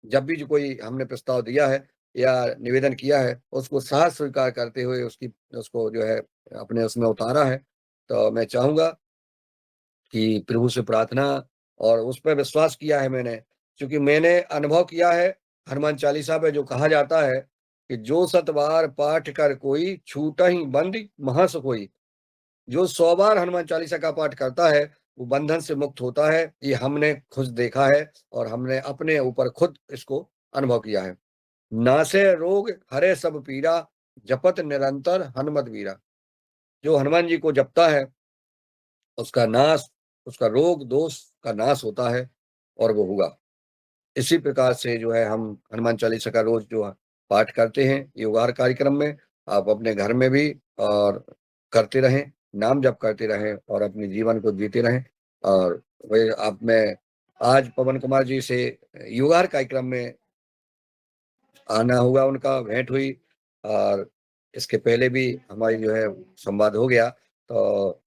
जब भी जो कोई हमने प्रस्ताव दिया है या निवेदन किया है, उसको साहस स्वीकार करते हुए उसको जो है अपने उसमें उतारा है। तो मैं चाहूंगा कि प्रभु से प्रार्थना और उस पर विश्वास किया है मैंने, क्योंकि मैंने अनुभव किया है। हनुमान चालीसा में जो कहा जाता है कि जो 7 बार पाठ कर कोई, छूटा ही बंदी महासुख होई। जो 100 बार हनुमान चालीसा का पाठ करता है वो बंधन से मुक्त होता है। ये हमने खुद देखा है और हमने अपने ऊपर खुद इसको अनुभव किया है। नासे रोग हरे सब पीड़ा, जपत निरंतर हनुमत वीरा। जो हनुमान जी को जपता है उसका नाश, उसका रोग दोष का नाश होता है और वो होगा। इसी प्रकार से जो है हम हनुमान चालीसा का रोज जो पाठ करते हैं योगाहार कार्यक्रम में, आप अपने घर में भी और करते रहें, नाम जप करते रहें और अपने जीवन को जीते रहें। और वही आप में आज पवन कुमार जी से योगाहार कार्यक्रम में आना हुआ, उनका भेंट हुई, और इसके पहले भी हमारी जो है संवाद हो गया, तो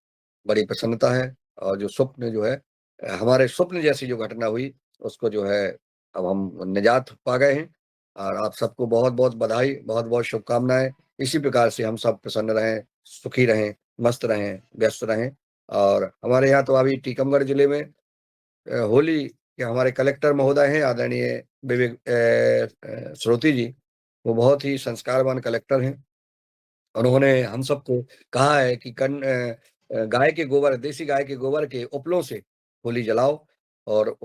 बड़ी प्रसन्नता है। और जो स्वप्न जो है हमारे स्वप्न जैसी जो घटना हुई उसको जो है अब हम निजात पा गए हैं। और आप सबको बहुत बहुत बधाई, बहुत बहुत शुभकामनाएं। इसी प्रकार से हम सब प्रसन्न रहें, सुखी रहें, मस्त रहें, व्यस्त रहें और हमारे यहाँ तो अभी टीकमगढ़ जिले में होली के हमारे कलेक्टर महोदय हैं आदरणीय विवेक श्रोती जी। वो बहुत ही संस्कारवान कलेक्टर हैं। उन्होंने हम सबको कहा है कि गाय के गोबर, देसी गाय के गोबर के उपलों से होली जलाओ, और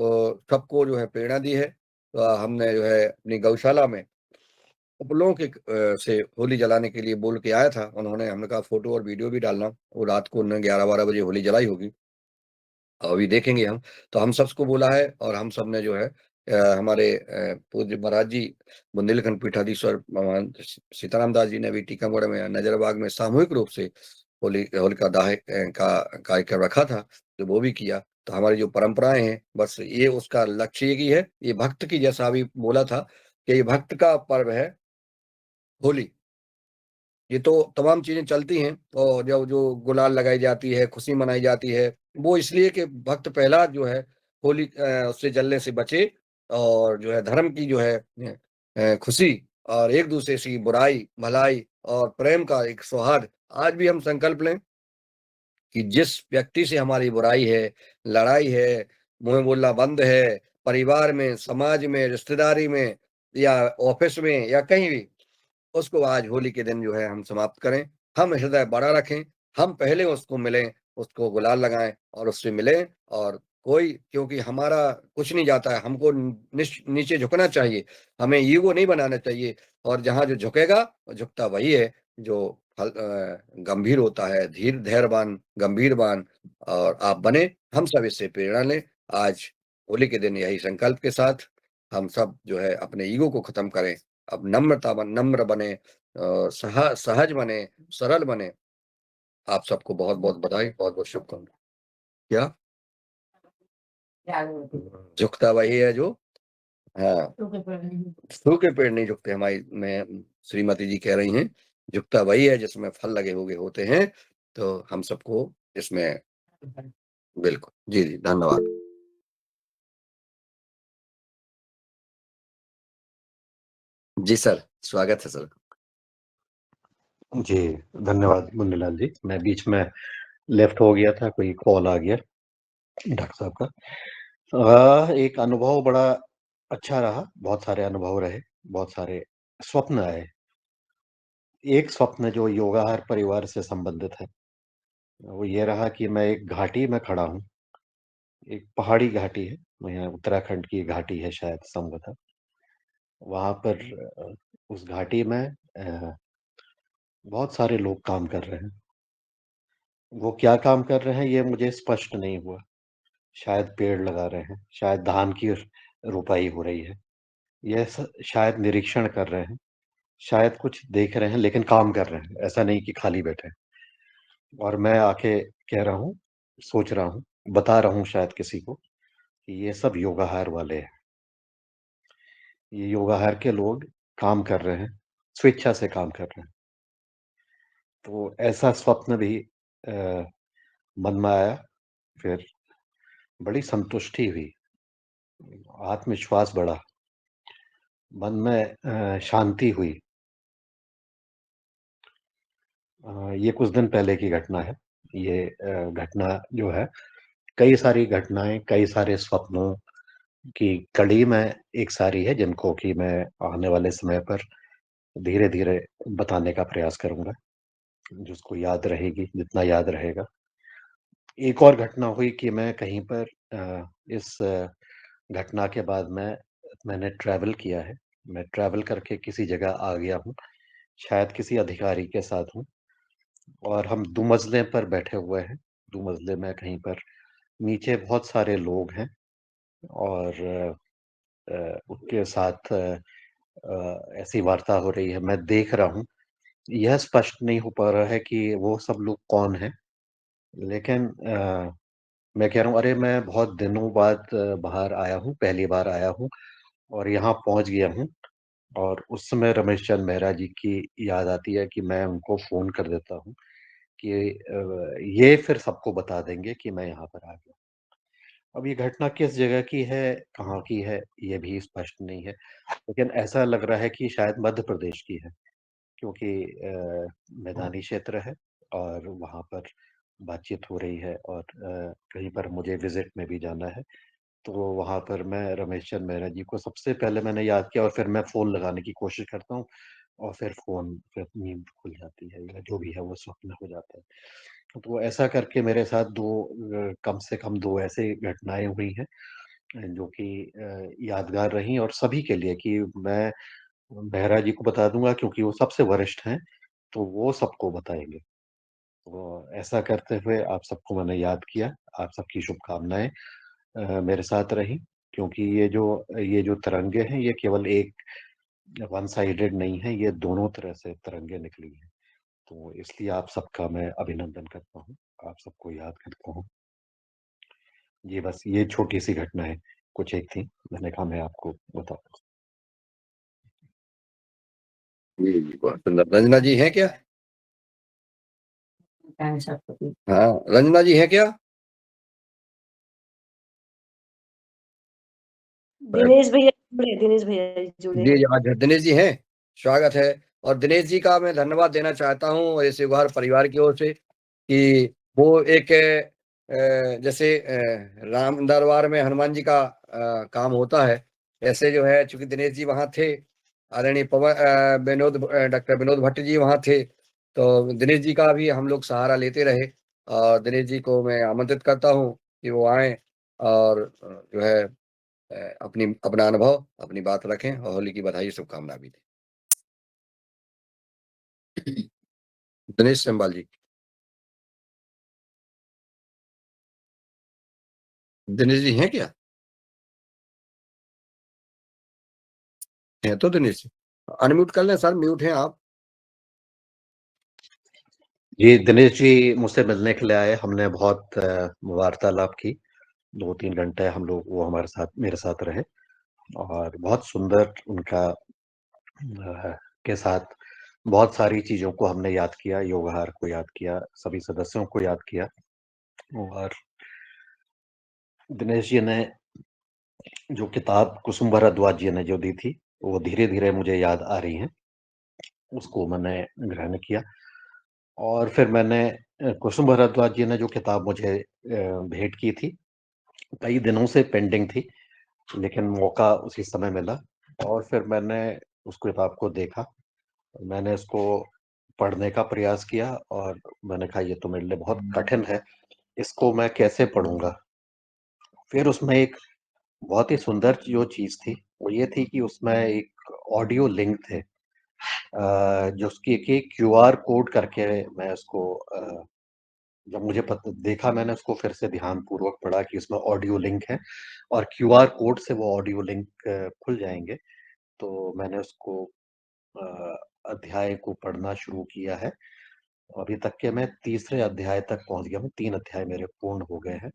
सबको जो है प्रेरणा दी है। तो हमने जो है अपनी गौशाला में उपलों के से होली जलाने के लिए बोल के आया था। उन्होंने, हमने कहा फोटो और वीडियो भी डालना। वो रात को उन्होंने 11-12 बजे होली जलाई होगी, अभी देखेंगे हम। तो हम सबको बोला है, और हम सब ने जो है हमारे पूज्य महाराज जी बुंदेलखंड पीठाधीश्वर भगवान सीताराम दास जी ने भी टीकमगढ़ में नजरबाग में सामूहिक रूप से होलिका दाह का कार्यक्रम रखा था, तो वो भी किया। तो हमारी जो परंपराएं हैं, बस ये उसका लक्ष्य एक ही है, ये भक्त की, जैसा अभी बोला था कि ये भक्त का पर्व है होली। ये तो तमाम चीजें चलती हैं, और जो जो गुलाल लगाई जाती है, खुशी मनाई जाती है, वो इसलिए कि भक्त पहला जो है होली उससे जलने से बचे, और जो है धर्म की जो है खुशी, और एक दूसरे से बुराई भलाई और प्रेम का एक सौहार्द। आज भी हम संकल्प लें कि जिस व्यक्ति से हमारी बुराई है, लड़ाई है, मुंह बोलना बंद है, परिवार में, समाज में, रिश्तेदारी में, या ऑफिस में, या कहीं भी, उसको आज होली के दिन जो है हम समाप्त करें। हम हृदय बड़ा रखें, हम पहले उसको मिलें, उसको गुलाल लगाएं और उससे मिलें। और कोई, क्योंकि हमारा कुछ नहीं जाता है, हमको नीचे झुकना चाहिए, हमें ईगो नहीं बनाना चाहिए। और जहां जो झुकेगा, झुकता वही है जो गंभीर होता है, धैर्यवान, गंभीरवान। और आप बने, हम सब इससे प्रेरणा लें। आज होली के दिन यही संकल्प के साथ हम सब जो है अपने ईगो को खत्म करें, अब नम्र बने, सहज बने, सरल बने। आप सबको बहुत बहुत बधाई, बहुत बहुत शुभकामनाएं। क्या झुकता वही है जो, हाँ, सूखे पेड़ नहीं झुकते, हमारी में श्रीमती जी कह रही हैं, झुकता वही है जिसमें फल लगे हुए होते हैं। तो हम सबको इसमें, बिल्कुल, जी जी, धन्यवाद। जी सर, स्वागत है सर। जी, धन्यवाद मुन्नीलाल जी। मैं बीच में लेफ्ट हो गया था, कोई कॉल आ गया डॉक्टर साहब का। एक अनुभव बड़ा अच्छा रहा, बहुत सारे अनुभव रहे, बहुत सारे स्वप्न आए। एक स्वप्न जो योगाहार परिवार से संबंधित है, वो ये रहा कि मैं एक घाटी में खड़ा हूँ, एक पहाड़ी घाटी है, यहाँ उत्तराखंड की घाटी है शायद संभवतः। वहाँ पर उस घाटी में बहुत सारे लोग काम कर रहे हैं। वो क्या काम कर रहे हैं ये मुझे स्पष्ट नहीं हुआ। शायद पेड़ लगा रहे हैं, शायद धान की रोपाई हो रही है, यह शायद निरीक्षण कर रहे हैं, शायद कुछ देख रहे हैं, लेकिन काम कर रहे हैं, ऐसा नहीं कि खाली बैठे हैं। और मैं आके कह रहा हूँ, सोच रहा हूँ, बता रहा हूँ शायद किसी को कि ये सब योगाहार वाले हैं। ये योगाहार के लोग काम कर रहे हैं, स्वेच्छा से काम कर रहे हैं। तो ऐसा स्वप्न भी मन में आया, फिर बड़ी संतुष्टि हुई, आत्मविश्वास बढ़ा, मन में शांति हुई। ये कुछ दिन पहले की घटना है। ये घटना जो है, कई सारी घटनाएँ, कई सारे स्वप्नों की कड़ी में एक सारी है, जिनको कि मैं आने वाले समय पर धीरे-धीरे बताने का प्रयास करूँगा, जिसको याद रहेगी, जितना याद रहेगा। एक और घटना हुई कि मैं कहीं पर इस घटना के बाद मैंने ट्रैवल किया है। मैं ट्रैवल करके किसी जगह आ गया हूँ, शायद किसी अधिकारी के साथ हूँ, और हम 2 मंज़िले पर बैठे हुए हैं। 2 मंज़िले में कहीं पर नीचे बहुत सारे लोग हैं, और उनके साथ ऐसी वार्ता हो रही है, मैं देख रहा हूँ। यह स्पष्ट नहीं हो पा रहा है कि वो सब लोग कौन हैं, लेकिन मैं कह रहा हूँ, अरे! मैं बहुत दिनों बाद बाहर आया हूँ, पहली बार आया हूँ और यहाँ पहुँच गया हूँ। और उस समय रमेश चंद मेहरा जी की याद आती है कि मैं उनको फ़ोन कर देता हूँ कि ये फिर सबको बता देंगे कि मैं यहाँ पर आ गया। अब ये घटना किस जगह की है, कहाँ की है, ये भी स्पष्ट नहीं है। लेकिन ऐसा लग रहा है कि शायद मध्य प्रदेश की है, क्योंकि मैदानी क्षेत्र है और वहाँ पर बातचीत हो रही है और कहीं पर मुझे विज़िट में भी जाना है। तो वहाँ पर मैं रमेश चंद मेहरा जी को सबसे पहले मैंने याद किया और फिर मैं फ़ोन लगाने की कोशिश करता हूँ और फिर नींद खुल जाती है या जो भी है वो स्वप्न हो जाता है। तो ऐसा करके मेरे साथ 2 कम से कम 2 ऐसे घटनाएँ हुई हैं जो कि यादगार रहीं और सभी के लिए कि मैं मेहरा जी को बता दूँगा क्योंकि वो सबसे वरिष्ठ हैं, तो वो सबको बताएँगे। तो ऐसा करते हुए आप सबको मैंने याद किया, आप सबकी शुभकामनाएँ मेरे साथ रहीं क्योंकि ये जो तिरंगे हैं, ये केवल एक वन साइडेड नहीं है, ये दोनों तरह से तिरंगे निकली हैं। तो इसलिए आप सबका मैं अभिनंदन करता हूँ, आप सबको याद करता हूँ। ये बस ये छोटी-सी घटनाएँ कुछ एक थी, मैंने कहा मैं आपको बताऊँ। जी, जी, बहुत सुंदर। रंजना जी हैं क्या? हाँ, रंजना जी हैं क्या? दिनेश भैया जुड़े जी, हैं। जी, हाँ, दिनेश जी हैं, स्वागत है। और दिनेश जी का मैं धन्यवाद देना चाहता हूँ इस युगहर परिवार की ओर से कि वो एक जैसे राम दरबार में हनुमान जी का काम होता है, ऐसे जो है चूँकि दिनेश जी वहाँ थे, आदरणीय डॉक्टर विनोद भट्ट जी वहाँ थे, तो दिनेश जी का भी हम लोग सहारा लेते रहे और दिनेश जी को मैं आमंत्रित करता हूँ कि वो आएँ और जो है अपना अनुभव, अपनी बात रखें और होली की बधाई शुभकामना भी दें। दिनेश संबाल जी। दिनेश जी हैं क्या? हैं तो दिनेश जी। अनम्यूट कर लें सर, म्यूट हैं आप। जी, दिनेश जी मुझसे मिलने के लिए आए, हमने बहुत वार्तालाप की, 2-3 घंटे वो हमारे साथ मेरे साथ रहे और बहुत सुंदर उनका के साथ बहुत सारी चीज़ों को हमने याद किया, योगहार को याद किया, सभी सदस्यों को याद किया और दिनेश जी ने जो किताब कुसुम भारद्वाज जी ने जो दी थी, वो धीरे-धीरे मुझे याद आ रही हैं। उसको मैंने ग्रहण किया और फिर मैंने कुसुम भारद्वाज जी ने जो किताब मुझे भेंट की थी, कई दिनों से पेंडिंग थी, लेकिन मौका उसी समय मिला और फिर मैंने उस किताब को देखा। मैंने इसको पढ़ने का प्रयास किया और मैंने कहा ये तो मेरे लिए बहुत कठिन है, इसको मैं कैसे पढ़ूँगा? फिर उसमें एक बहुत ही सुंदर जो चीज़ थी, वो ये थी कि उसमें एक ऑडियो लिंक थे जो उसकी कि क्यूआर कोड करके मैं उसको जब मुझे देखा मैंने उसको फिर से ध्यानपूर्वक पढ़ा कि उसमें ऑडियो लिंक है और क्यूआर कोड से वो ऑडियो लिंक खुल जाएँगे। तो मैंने उसको अ, अध्याय को पढ़ना शुरू किया है। अभी तक के मैं तीसरे अध्याय तक पहुँच गया हूँ, 3 अध्याय मेरे पूर्ण हो गए हैं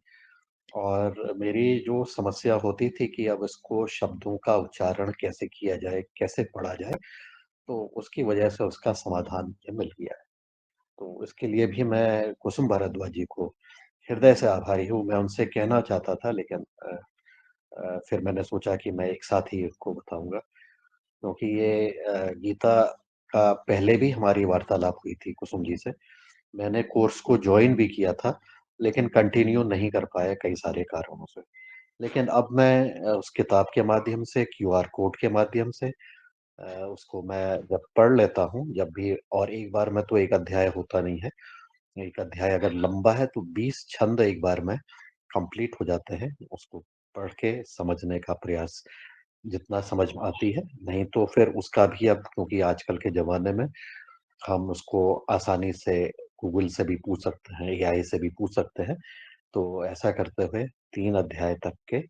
और मेरी जो समस्या होती थी कि अब इसको शब्दों का उच्चारण कैसे किया जाए, कैसे पढ़ा जाए, तो उसकी वजह से उसका समाधान मुझे मिल गया है। तो इसके लिए भी मैं कुसुम भारद्वाज जी को हृदय से आभारी हूँ। मैं उनसे कहना चाहता था लेकिन फिर मैंने सोचा कि मैं एक साथ ही उसको बताऊँगा क्योंकि ये गीता का पहले भी हमारी वार्तालाप हुई थी कुसुम जी से। मैंने कोर्स को जॉइन भी किया था, लेकिन कंटिन्यू नहीं कर पाया कई सारे कारणों से। लेकिन अब मैं उस किताब के माध्यम से, क्यूआर कोड के माध्यम से उसको मैं जब पढ़ लेता हूँ, जब भी और एक बार में तो एक अध्याय होता नहीं है। एक अध्याय अगर लंबा है तो 20 छंद एक बार में कंप्लीट हो जाते हैं। उसको पढ़ के समझने का प्रयास जितना समझ में आती है, नहीं तो फिर उसका भी अब क्योंकि आजकल के ज़माने में हम उसको आसानी से गूगल से भी पूछ सकते हैं, एआई से भी पूछ सकते हैं। तो ऐसा करते हुए 3 अध्याय तक के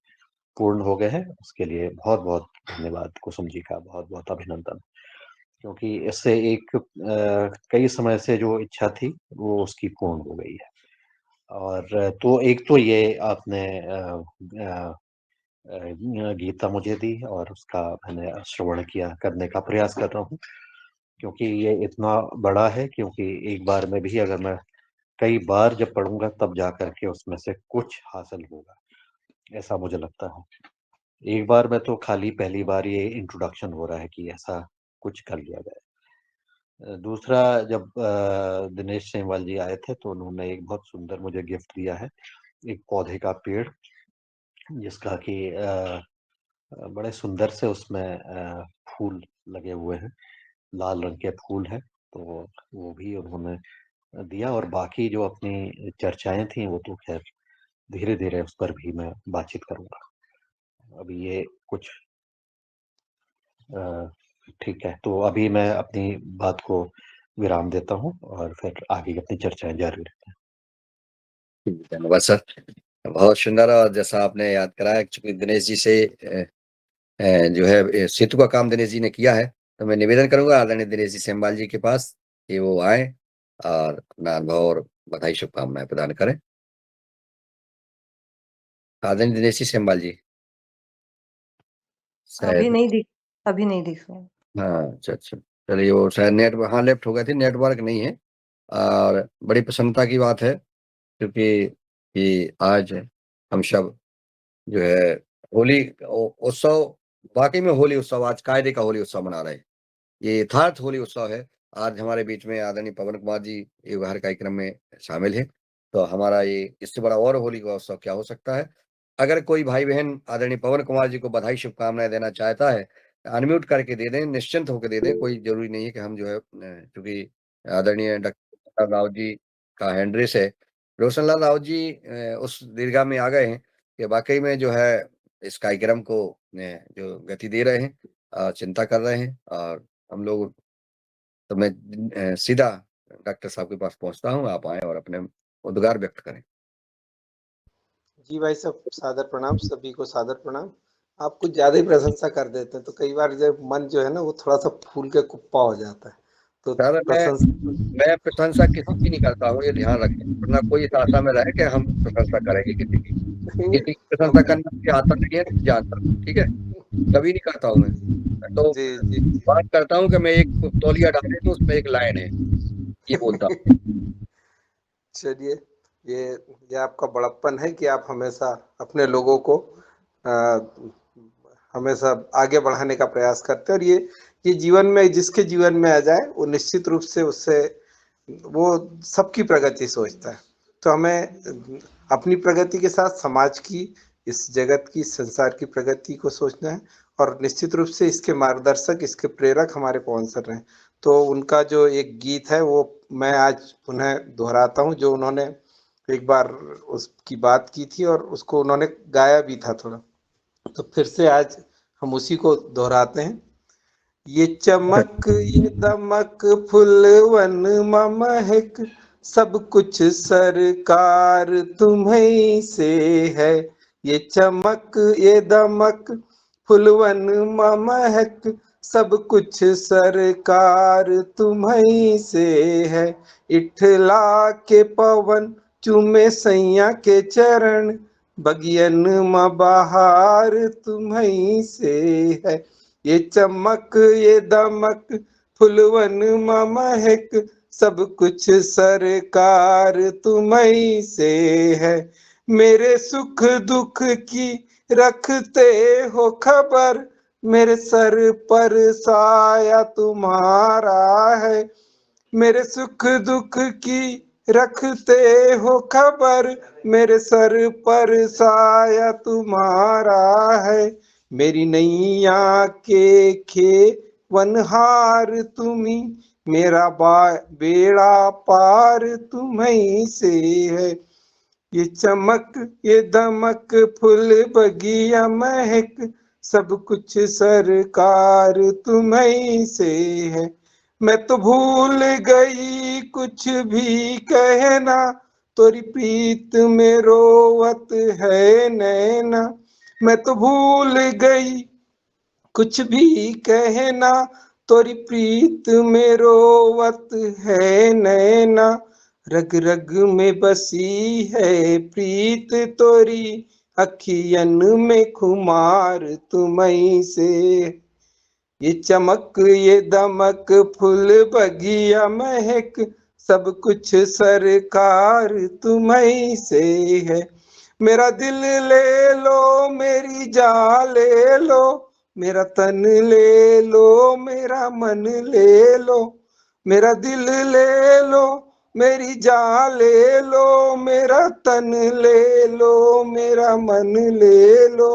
पूर्ण हो गए हैं। उसके लिए बहुत-बहुत धन्यवाद कुसुम जी का, बहुत-बहुत अभिनंदन। क्योंकि इससे एक कई समय से जो इच्छा थी, वो उसकी पूर्ण हो गई है। और तो एक तो ये आपने अ गीता मुझे दी और उसका मैंने श्रवण किया करने का प्रयास कर रहा हूँ, क्योंकि ये इतना बड़ा है क्योंकि एक बार में भी अगर मैं कई बार जब पढ़ूँगा तब जाकर के उसमें से कुछ हासिल होगा, ऐसा मुझे लगता है। एक बार में तो खाली पहली बार ये इंट्रोडक्शन हो रहा है कि ऐसा कुछ कर लिया जाए। दूसरा, जब दिनेश सेमवाल जी आए थे तो उन्होंने एक बहुत सुंदर मुझे गिफ्ट दिया है, एक पौधे का पेड़, जिसका कि बड़े सुंदर से उसमें फूल लगे हुए हैं, लाल रंग के फूल हैं, तो वो भी उन्होंने दिया। और बाकी जो अपनी चर्चाएं थी वो तो खैर धीरे-धीरे उस पर भी मैं बातचीत करूँगा। अभी ये कुछ ठीक है, तो अभी मैं अपनी बात को विराम देता हूँ और फिर आगे अपनी चर्चाएँ जारी रखते हैं। धन्यवाद सर, बहुत सुंदर। और जैसा आपने याद कराया, चूंकि दिनेश जी से जो है सेतु का काम दिनेश जी ने किया है, तो मैं निवेदन करूंगा आदरणीय दिनेश जी सेमवाल जी के पास कि वो आए और अपना अनुभव और बधाई शुभकामनाएं प्रदान करें। आदरणीय दिनेश जी सेमवाल जी अभी शायद, नहीं दिख अभी नहीं दिख रहे हैं। हाँ अच्छा अच्छा, चलिए वो शायद नेटवर्क, हाँ लेफ्ट हो गए थे, नेटवर्क नहीं है। और बड़ी प्रसन्नता की बात है क्योंकि कि आज हम सब जो है होली उत्सव, वाकई में होली उत्सव, आज कायदे का होली उत्सव मना रहे हैं। ये यथार्थ होली उत्सव है। आज हमारे बीच में आदरणीय पवन कुमार जी युगहर कार्यक्रम में शामिल हैं, तो हमारा ये इससे बड़ा और होली का उत्सव क्या हो सकता है। अगर कोई भाई बहन आदरणीय पवन कुमार जी को बधाई शुभकामनाएं देना चाहता है, अनम्यूट करके दे दें, निश्चिंत होकर दे दें, कोई जरूरी नहीं है कि हम जो है क्योंकि आदरणीय डॉक्टर राव जी का हैंड रेस है। रोशनलाल राव जी उस दीर्घा में आ गए हैं कि वाकई में जो है इस कार्यक्रम को जो गति दे रहे हैं, चिंता कर रहे हैं। और हम लोग, तो मैं सीधा डॉक्टर साहब के पास पहुंचता हूं, आप आए और अपने उद्गार व्यक्त करें। जी भाई साहब, सादर प्रणाम, सभी को सादर प्रणाम। आप कुछ ज्यादा ही प्रशंसा कर देते हैं तो कई बार जब मन जो है ना वो थोड़ा सा फूल के कुप्पा हो जाता है, तो सर प्रशंसा मैं प्रशंसा किसी की नहीं करता हूँ, ये ध्यान रखें, वरना कोई इस आशा में रहे कि हम प्रशंसा करेंगे किसी की। किसी की प्रशंसा करना मुझे आता नहीं है, नहीं जानता, ठीक है, कभी नहीं करता हूँ मैं तो जी जी बात करता हूँ कि मैं एक तौलिया डाले तो उसमें एक लाइन है, ये बोलता हूँ। चलिए, ये आपका बड़प्पन है कि आप हमेशा अपने लोगों को आ, हमेशा आगे बढ़ाने का प्रयास करते हैं। और ये जीवन में, जिसके जीवन में आ जाए वो निश्चित रूप से उससे वो सबकी प्रगति सोचता है। तो हमें अपनी प्रगति के साथ समाज की, इस जगत की, संसार की प्रगति को सोचना है। और निश्चित रूप से इसके मार्गदर्शक, इसके प्रेरक हमारे पवन सर हैं। तो उनका जो एक गीत है वो मैं आज पुनः दोहराता हूँ, जो उन्होंने एक बार उसकी बात की थी और उसको उन्होंने गाया भी था थोड़ा, तो फिर से आज हम उसी को दोहराते हैं। ये चमक ये दमक फुलवन महक, सब कुछ सरकार तुम्हीं से है। ये चमक ये दमक फुलवन महक, सब कुछ सरकार तुम्हीं से है। इठला के पवन चूमे सैया के चरण, बगियन म बहार तुम्हीं से है। ये चमक ये दमक फुलवन महक, सब कुछ सरकार तुम्हीं से है। मेरे सुख दुख की रखते हो खबर, मेरे सर पर साया तुम्हारा है। मेरे सुख दुख की रखते हो खबर, मेरे सर पर साया तुम्हारा है। मेरी नैया के खेवनहार तुम्ही, मेरा बेड़ा पार तुम्हीं से है। ये चमक ये दमक फूल बगिया महक, सब कुछ सरकार तुम्हीं से है। मैं तो भूल गई कुछ भी कहना, तोरी प्रीत में रोवत है नैना। मैं तो भूल गई कुछ भी कहना, तोरी प्रीत में रोवत है नैना। रग रग में बसी है प्रीत तोरी, अखियन में खुमार तुम्हीं से। ये चमक ये दमक फूल बगिया महक, सब कुछ सरकार तुम्हीं से है। मेरा दिल ले लो मेरी जान ले लो, मेरा तन ले लो मेरा मन ले लो, मेरा दिल ले लो, मेरी जान ले लो, मेरा तन ले लो, मेरा मन ले लो,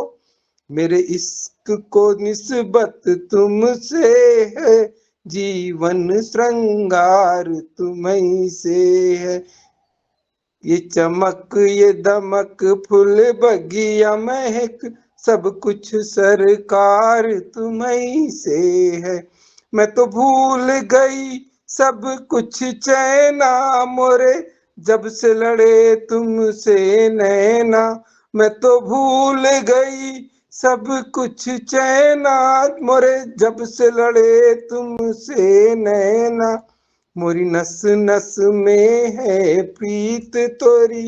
मेरे इश्क को निस्बत तुमसे है, जीवन श्रृंगार तुम्हीं से है। ये चमक ये दमक फूल बगिया महक, सब कुछ सरकार तुम्हीं से है। मैं तो भूल गई सब कुछ चैना मोरे, जब से लड़े तुमसे नैना। मैं तो भूल गई सब कुछ चैना मोरे, जब से लड़े तुमसे नैना। मोरी नस नस में है प्रीत तोरी,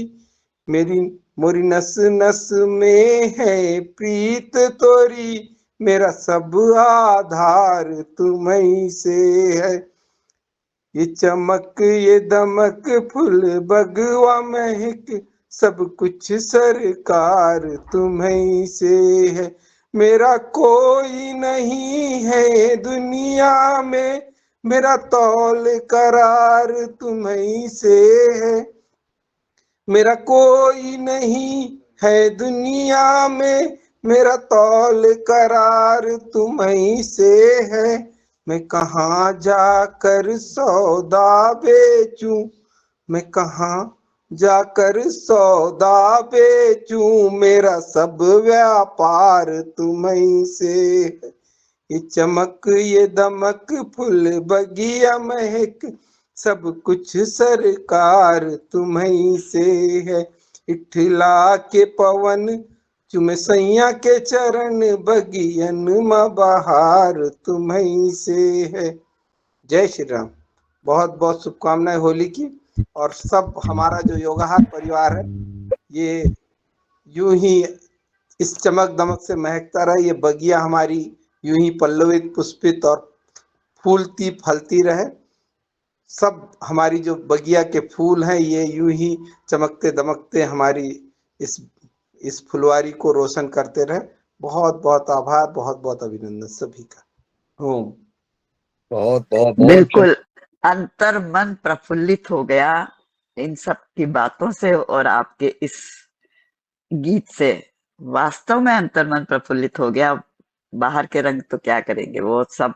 मेरी मोरी नस नस में है प्रीत तोरी, मेरा सब आधार तुम्हीं से है। ये चमक ये दमक फूल बगवा महक, सब कुछ सरकार तुम्हीं से है। मेरा कोई नहीं है दुनिया में, मेरा तौल करार तुम्हीं से है। मेरा कोई नहीं है दुनिया में, मेरा तौल करार तुम्हीं से है। मैं कहाँ जाकर सौदा बेचूं, मैं कहाँ जाकर सौदा बेचूं, मेरा सब व्यापार तुम्हीं से है। ये चमक ये दमक फूल बगिया महक, सब कुछ सरकार तुम्हीं से है। इठला के पवन चुमे सैया के चरण, बगियन में बहार तुम्हीं से है। जय श्री राम। बहुत बहुत शुभकामनाएं होली की। और सब हमारा जो योगाहार परिवार है, ये यूं ही इस चमक दमक से महकता रहे, ये बगिया हमारी यूं ही पल्लवित पुष्पित और फूलती फलती रहे। सब हमारी जो बगिया के फूल हैं, ये यूं ही चमकते दमकते हमारी इस फुलवारी को रोशन करते रहे। बहुत बहुत आभार, बहुत बहुत अभिनंदन सभी का। ओम। बहुत बहुत बहुत बिल्कुल, अंतर मन प्रफुल्लित हो गया इन सब की बातों से और आपके इस गीत से। वास्तव में अंतर मन प्रफुल्लित हो गया। बाहर के रंग तो क्या करेंगे, वो सब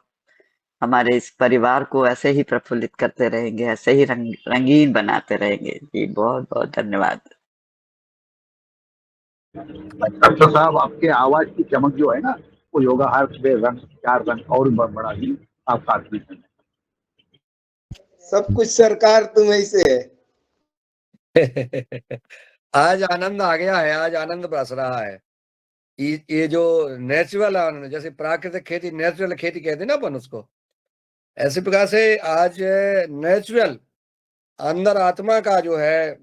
हमारे इस परिवार को ऐसे ही प्रफुल्लित करते रहेंगे, ऐसे ही रंगीन बनाते रहेंगे। जी बहुत बहुत धन्यवाद। डॉक्टर साहब, आपके आवाज की चमक जो है ना, वो योगाहार में रंग, चार रंग और बड़ा ही आपका आत्मीय। सब कुछ सरकार तुम्हीं से है। आज आनंद आ गया है, आज आनंद बरस रहा है। ये जो नेचुरल आनंद, जैसे प्राकृतिक खेती, नेचुरल खेती कहते हैं ना अपन उसको, ऐसे प्रकार से आज नेचुरल अंदर आत्मा का जो है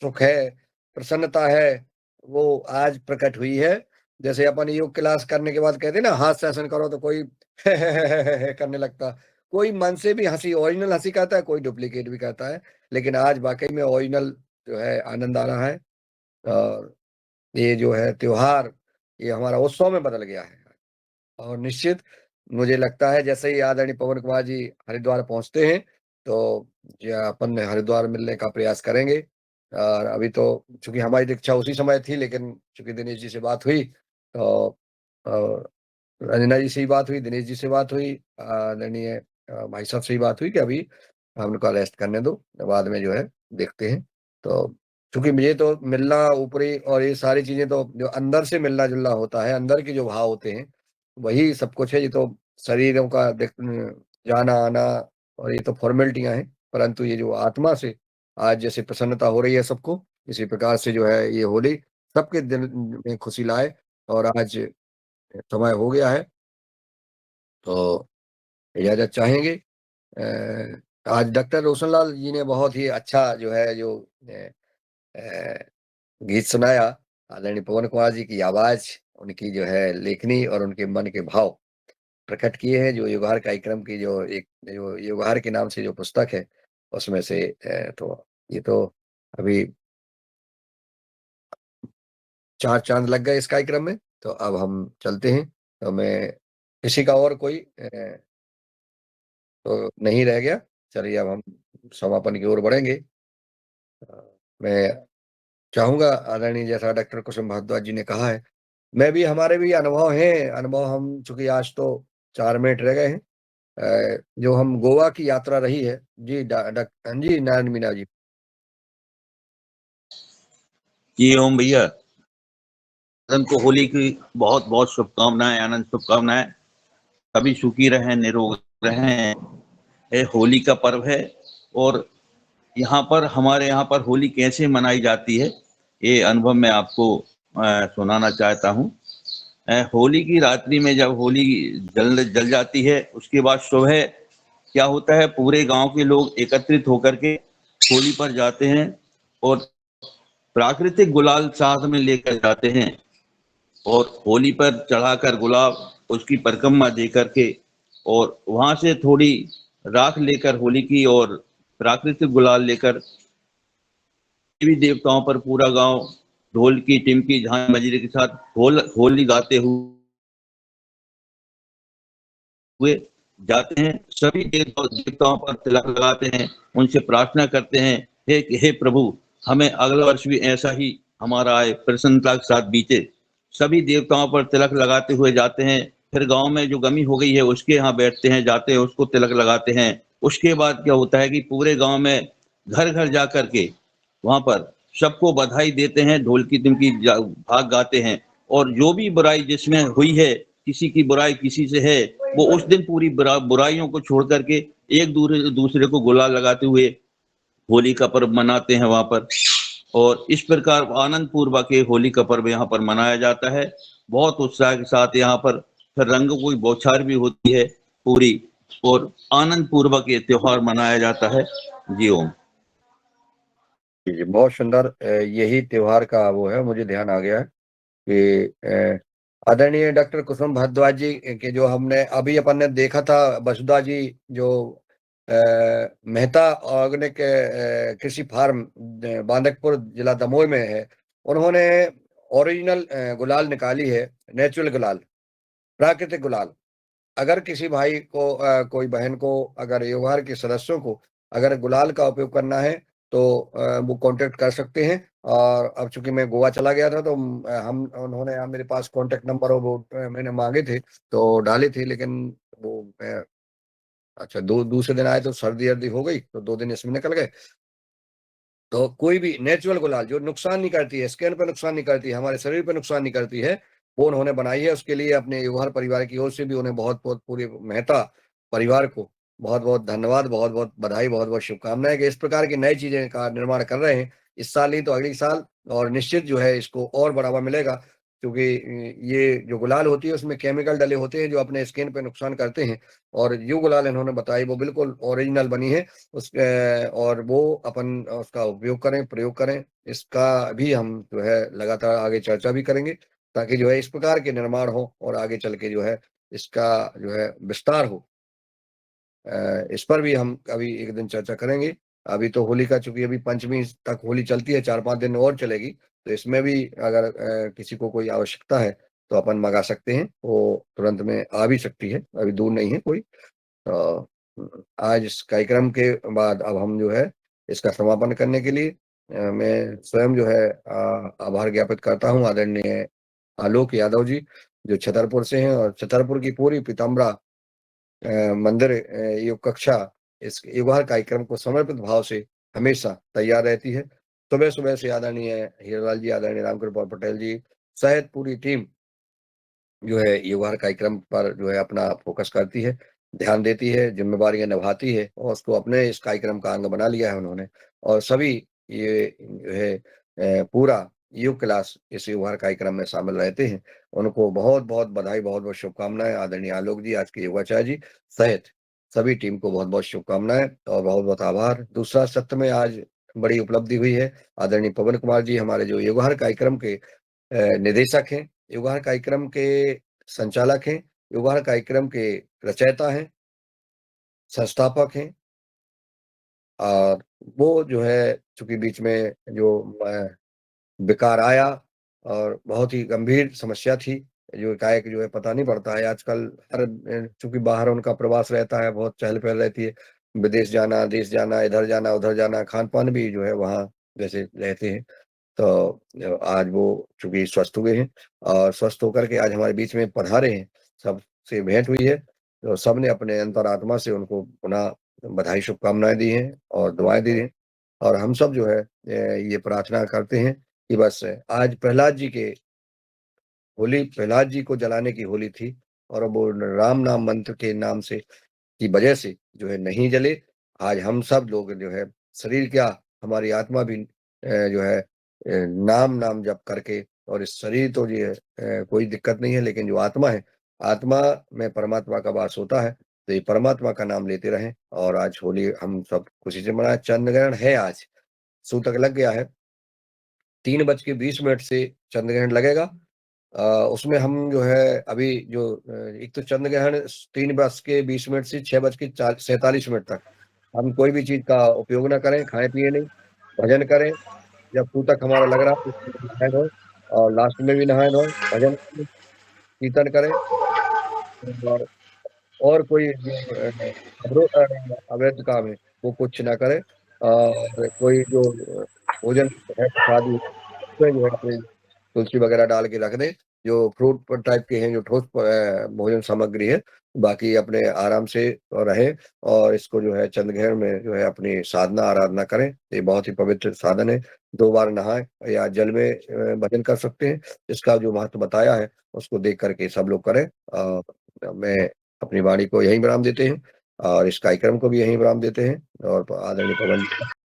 सुख है, प्रसन्नता है, वो आज प्रकट हुई है। जैसे अपन योग क्लास करने के बाद कहते हैं ना, हाथ सेशन करो तो कोई करने लगता, कोई मन से भी हंसी, ओरिजिनल हंसी कहता है, कोई डुप्लीकेट भी कहता है, लेकिन आज वाकई में ओरिजिनल जो है आनंद आ रहा है। और ये जो है त्योहार, ये हमारा उत्सव में बदल गया है। और निश्चित मुझे लगता है जैसे ही आदरणीय पवन कुमार जी हरिद्वार पहुंचते हैं, तो अपन हरिद्वार मिलने का प्रयास करेंगे। और अभी तो चूंकि हमारी दीक्षा उसी समय थी, लेकिन चूंकि दिनेश जी से बात हुई, तो रंजना जी से ही बात हुई, दिनेश जी से बात हुई, आदरणीय भाई साहब से ही बात हुई कि अभी हम लोग का रेस्ट करने दो, बाद में जो है देखते हैं। तो चूंकि मुझे तो मिलना ऊपरी और ये सारी चीजें तो जो अंदर से मिलना जुलना होता है, अंदर के जो भाव होते हैं, वही सब कुछ है। ये तो शरीरों का जाना आना और ये तो फॉर्मेलिटियां हैं, परंतु ये जो आत्मा से आज जैसे प्रसन्नता हो रही है सबको, इसी प्रकार से जो है ये होली सबके दिल में खुशी लाए। और आज समय हो गया है, तो इजाजत चाहेंगे। आज डॉक्टर रोशनलाल जी ने बहुत ही अच्छा जो है जो गीत सुनाया। आदरणीय पवन कुमार जी की आवाज, उनकी जो है लेखनी और उनके मन के भाव प्रकट किए हैं। जो योगाहार कार्यक्रम की जो एक जो योगाहार के नाम से जो पुस्तक है, उसमें से तो ये तो अभी 4 चांद लग गए इस कार्यक्रम में। तो अब हम चलते हैं। तो मैं किसी का और कोई तो नहीं रह गया। चलिए अब हम समापन की ओर बढ़ेंगे। मैं चाहूँगा आदरणीय जैसा डॉक्टर कुसुम भारद्वाज जी ने कहा है, मैं भी हमारे भी अनुभव हैं, अनुभव हम चूँकि आज तो 4 मिनट रह गए हैं। जो हम गोवा की यात्रा रही है। जी जी नारायण मीणा जी। जी ओम भैया, सदन को होली की बहुत बहुत शुभकामनाएं, आनंद शुभकामनाएं। सभी सुखी रहें, निरोग रहें। ये होली का पर्व है और यहाँ पर हमारे यहाँ पर होली कैसे मनाई जाती है, ये अनुभव मैं आपको सुनाना चाहता हूँ। होली की रात्रि में जब होली जल जाती है, उसके बाद सुबह क्या होता है, पूरे गांव के लोग एकत्रित होकर के होली पर जाते हैं और प्राकृतिक गुलाल साथ में लेकर जाते हैं और होली पर चढ़ाकर गुलाब उसकी परिक्रमा दे करके और वहां से थोड़ी राख लेकर होली की और प्राकृतिक गुलाल लेकर देवी देवताओं पर पूरा गांव ढोल की, टिमकी, झांझ मजीरे के साथ होली गाते हुए जाते हैं। सभी देवताओं पर तिलक लगाते हैं, उनसे प्रार्थना करते हैं, हे प्रभु, हमें अगला वर्ष भी ऐसा ही हमारा आए, प्रसन्नता के साथ बीते। सभी देवताओं पर तिलक लगाते हुए जाते हैं। फिर गांव में जो गमी हो गई है उसके यहाँ बैठते हैं, जाते हैं, उसको तिलक लगाते हैं। उसके बाद क्या होता है कि पूरे गांव में घर घर जा करके वहां पर सबको बधाई देते हैं, ढोल की टिमकी भाग गाते हैं और जो भी बुराई जिसमें हुई है, किसी की बुराई किसी से है, वो उस दिन पूरी बुराइयों को छोड़ करके एक दूसरे को गुलाल लगाते हुए होली का पर्व मनाते हैं वहां पर। और इस प्रकार आनंद पूर्वक ये होली का पर्व यहाँ पर मनाया जाता है। बहुत उत्साह के साथ यहाँ पर फिर रंगों की बौछार भी होती है पूरी, और आनंद पूर्वक ये त्योहार मनाया जाता है। जी ओम। जी, बहुत सुंदर। यही त्योहार का वो है, मुझे ध्यान आ गया है कि आदरणीय डॉक्टर कुसुम भारद्वाज जी के जो हमने अभी अपन ने देखा था, वसुधा जी जो मेहता ऑर्गेनिक कृषि फार्म बांदकपुर जिला दमोह में है, उन्होंने ओरिजिनल गुलाल निकाली है, नेचुरल गुलाल, प्राकृतिक गुलाल। अगर किसी भाई को कोई बहन को, अगर व्यवहार के सदस्यों को अगर गुलाल का उपयोग करना है तो वो कांटेक्ट कर सकते हैं। और अब चूंकि मैं गोवा चला गया था तो हम उन्होंने मेरे पास कांटेक्ट नंबर और वो मैंने मांगे थे तो डाले थे, लेकिन वो अच्छा दूसरे दिन आए तो सर्दी अर्दी हो गई तो 2 दिन इसमें निकल गए। तो कोई भी नेचुरल गुलाल जो नुकसान नहीं करती है, स्किन पे नुकसान नहीं करती है, हमारे शरीर पे नुकसान नहीं करती है, वो उन्होंने बनाई है। उसके लिए अपने युवहर परिवार की ओर से भी उन्हें बहुत बहुत, पूरे मेहता परिवार को बहुत बहुत धन्यवाद, बहुत बहुत बधाई, बहुत बहुत शुभकामनाएं कि इस प्रकार की नई चीजें का निर्माण कर रहे हैं। इस साल नहीं तो अगले साल, और निश्चित जो है इसको और बढ़ावा मिलेगा, क्योंकि ये जो गुलाल होती है उसमें केमिकल डले होते हैं जो अपने स्किन पे नुकसान करते हैं। और जो गुलाल इन्होंने बताई वो बिल्कुल ओरिजिनल बनी है। और वो अपन उसका उपयोग करें, प्रयोग करें। इसका भी हम जो है लगातार आगे चर्चा भी करेंगे, ताकि जो है इस प्रकार के निर्माण हो और आगे चल के जो है इसका जो है विस्तार हो। इस पर भी हम कभी एक दिन चर्चा करेंगे। अभी तो होली का, चूंकि अभी पंचमी तक होली चलती है, 4-5 दिन और चलेगी, तो इसमें भी अगर किसी को कोई आवश्यकता है तो अपन मंगा सकते हैं, वो तुरंत में आ भी सकती है, अभी दूर नहीं है कोई। आज इस कार्यक्रम के बाद अब हम जो है इसका समापन करने के लिए मैं स्वयं जो है आभार ज्ञापित करता हूँ आदरणीय आलोक यादव जी, जो छतरपुर से हैं, और छतरपुर की पूरी पीताम्बरा मंदिर योग कक्षा इस युगहर कार्यक्रम को समर्पित भाव से हमेशा तैयार रहती है। सुबह सुबह से आदरणीय हीरालाल जी, आदरणीय रामकृपाल पटेल जी सहित पूरी टीम जो है युगहर कार्यक्रम पर जो है अपना फोकस करती है, ध्यान देती है, जिम्मेवारियां निभाती है, और उसको अपने इस कार्यक्रम का अंग बना लिया है उन्होंने। और सभी ये जो है पूरा योग क्लास इस युगहर कार्यक्रम में शामिल रहते हैं। उनको बहुत बहुत बधाई, बहुत बहुत शुभकामनाएं। आदरणीय आलोक जी, आज के योगाचार्य जी सहित सभी टीम को बहुत बहुत शुभकामनाएं और बहुत बहुत आभार। दूसरा सत्र में आज बड़ी उपलब्धि हुई है। आदरणीय पवन कुमार जी हमारे जो युगहर कार्यक्रम के निदेशक हैं, युगहर कार्यक्रम के संचालक हैं, युगहर कार्यक्रम के रचयिता हैं, संस्थापक हैं। और वो जो है चूंकि बीच में जो विकार आया और बहुत ही गंभीर समस्या थी, जो एकाएक जो है पता नहीं पड़ता है आजकल। हर चूंकि बाहर उनका प्रवास रहता है, बहुत चहल पहल रहती है, विदेश जाना, देश जाना, इधर जाना, उधर जाना, खान पान भी जो है वहाँ जैसे रहते हैं। तो आज वो चूंकि स्वस्थ हुए हैं और स्वस्थ होकर के आज हमारे बीच में पधारे हैं, सबसे भेंट हुई है, तो सबने अपने अंतरात्मा से उनको पुनः बधाई शुभकामनाएं दी हैं और दुआएं दी हैं। और हम सब जो है ये प्रार्थना करते हैं कि बस आज प्रहलाद जी को जलाने की होली थी, और अब वो राम नाम मंत्र के नाम से की वजह से जो है नहीं जले। आज हम सब लोग जो है, शरीर क्या, हमारी आत्मा भी जो है नाम नाम जप करके, और इस शरीर तो ये कोई दिक्कत नहीं है, लेकिन जो आत्मा है, आत्मा में परमात्मा का वास होता है, तो ये परमात्मा का नाम लेते रहें। और आज होली हम सब खुशी से मनाएं। चंद्र ग्रहण है, आज सूतक लग गया है, 3:20 से चंद्र ग्रहण लगेगा। उसमें हम जो है अभी जो एक तो चंद्र ग्रहण 3:20 से 6:47 तक हम कोई भी चीज का उपयोग ना करें, खाएं पिए नहीं, भजन करें। जब सूतक हमारा लग रहा है तो नहाए धोए, और लास्ट में भी नहाए धोए, भजन करें, कीर्तन करें, और कोई जो अवैध काम है वो कुछ ना करें। और कोई जो भोजन है प्रसादी, उसमें जो है कोई तुलसी वगैरह डाल के रख दें, जो फ्रूट टाइप के हैं, जो ठोस भोजन सामग्री है। बाकी अपने आराम से रहें, और इसको जो है चंद्र ग्रहण में जो है अपनी साधना आराधना करें। ये बहुत ही पवित्र साधन है। 2 बार नहाएं या जल में भजन कर सकते हैं। इसका जो महत्व बताया है उसको देख करके सब लोग करें। मैं अपनी वाणी को यहीं विराम देते हैं, और इस कार्यक्रम को भी यहीं विराम देते हैं। और आदरणीय पवन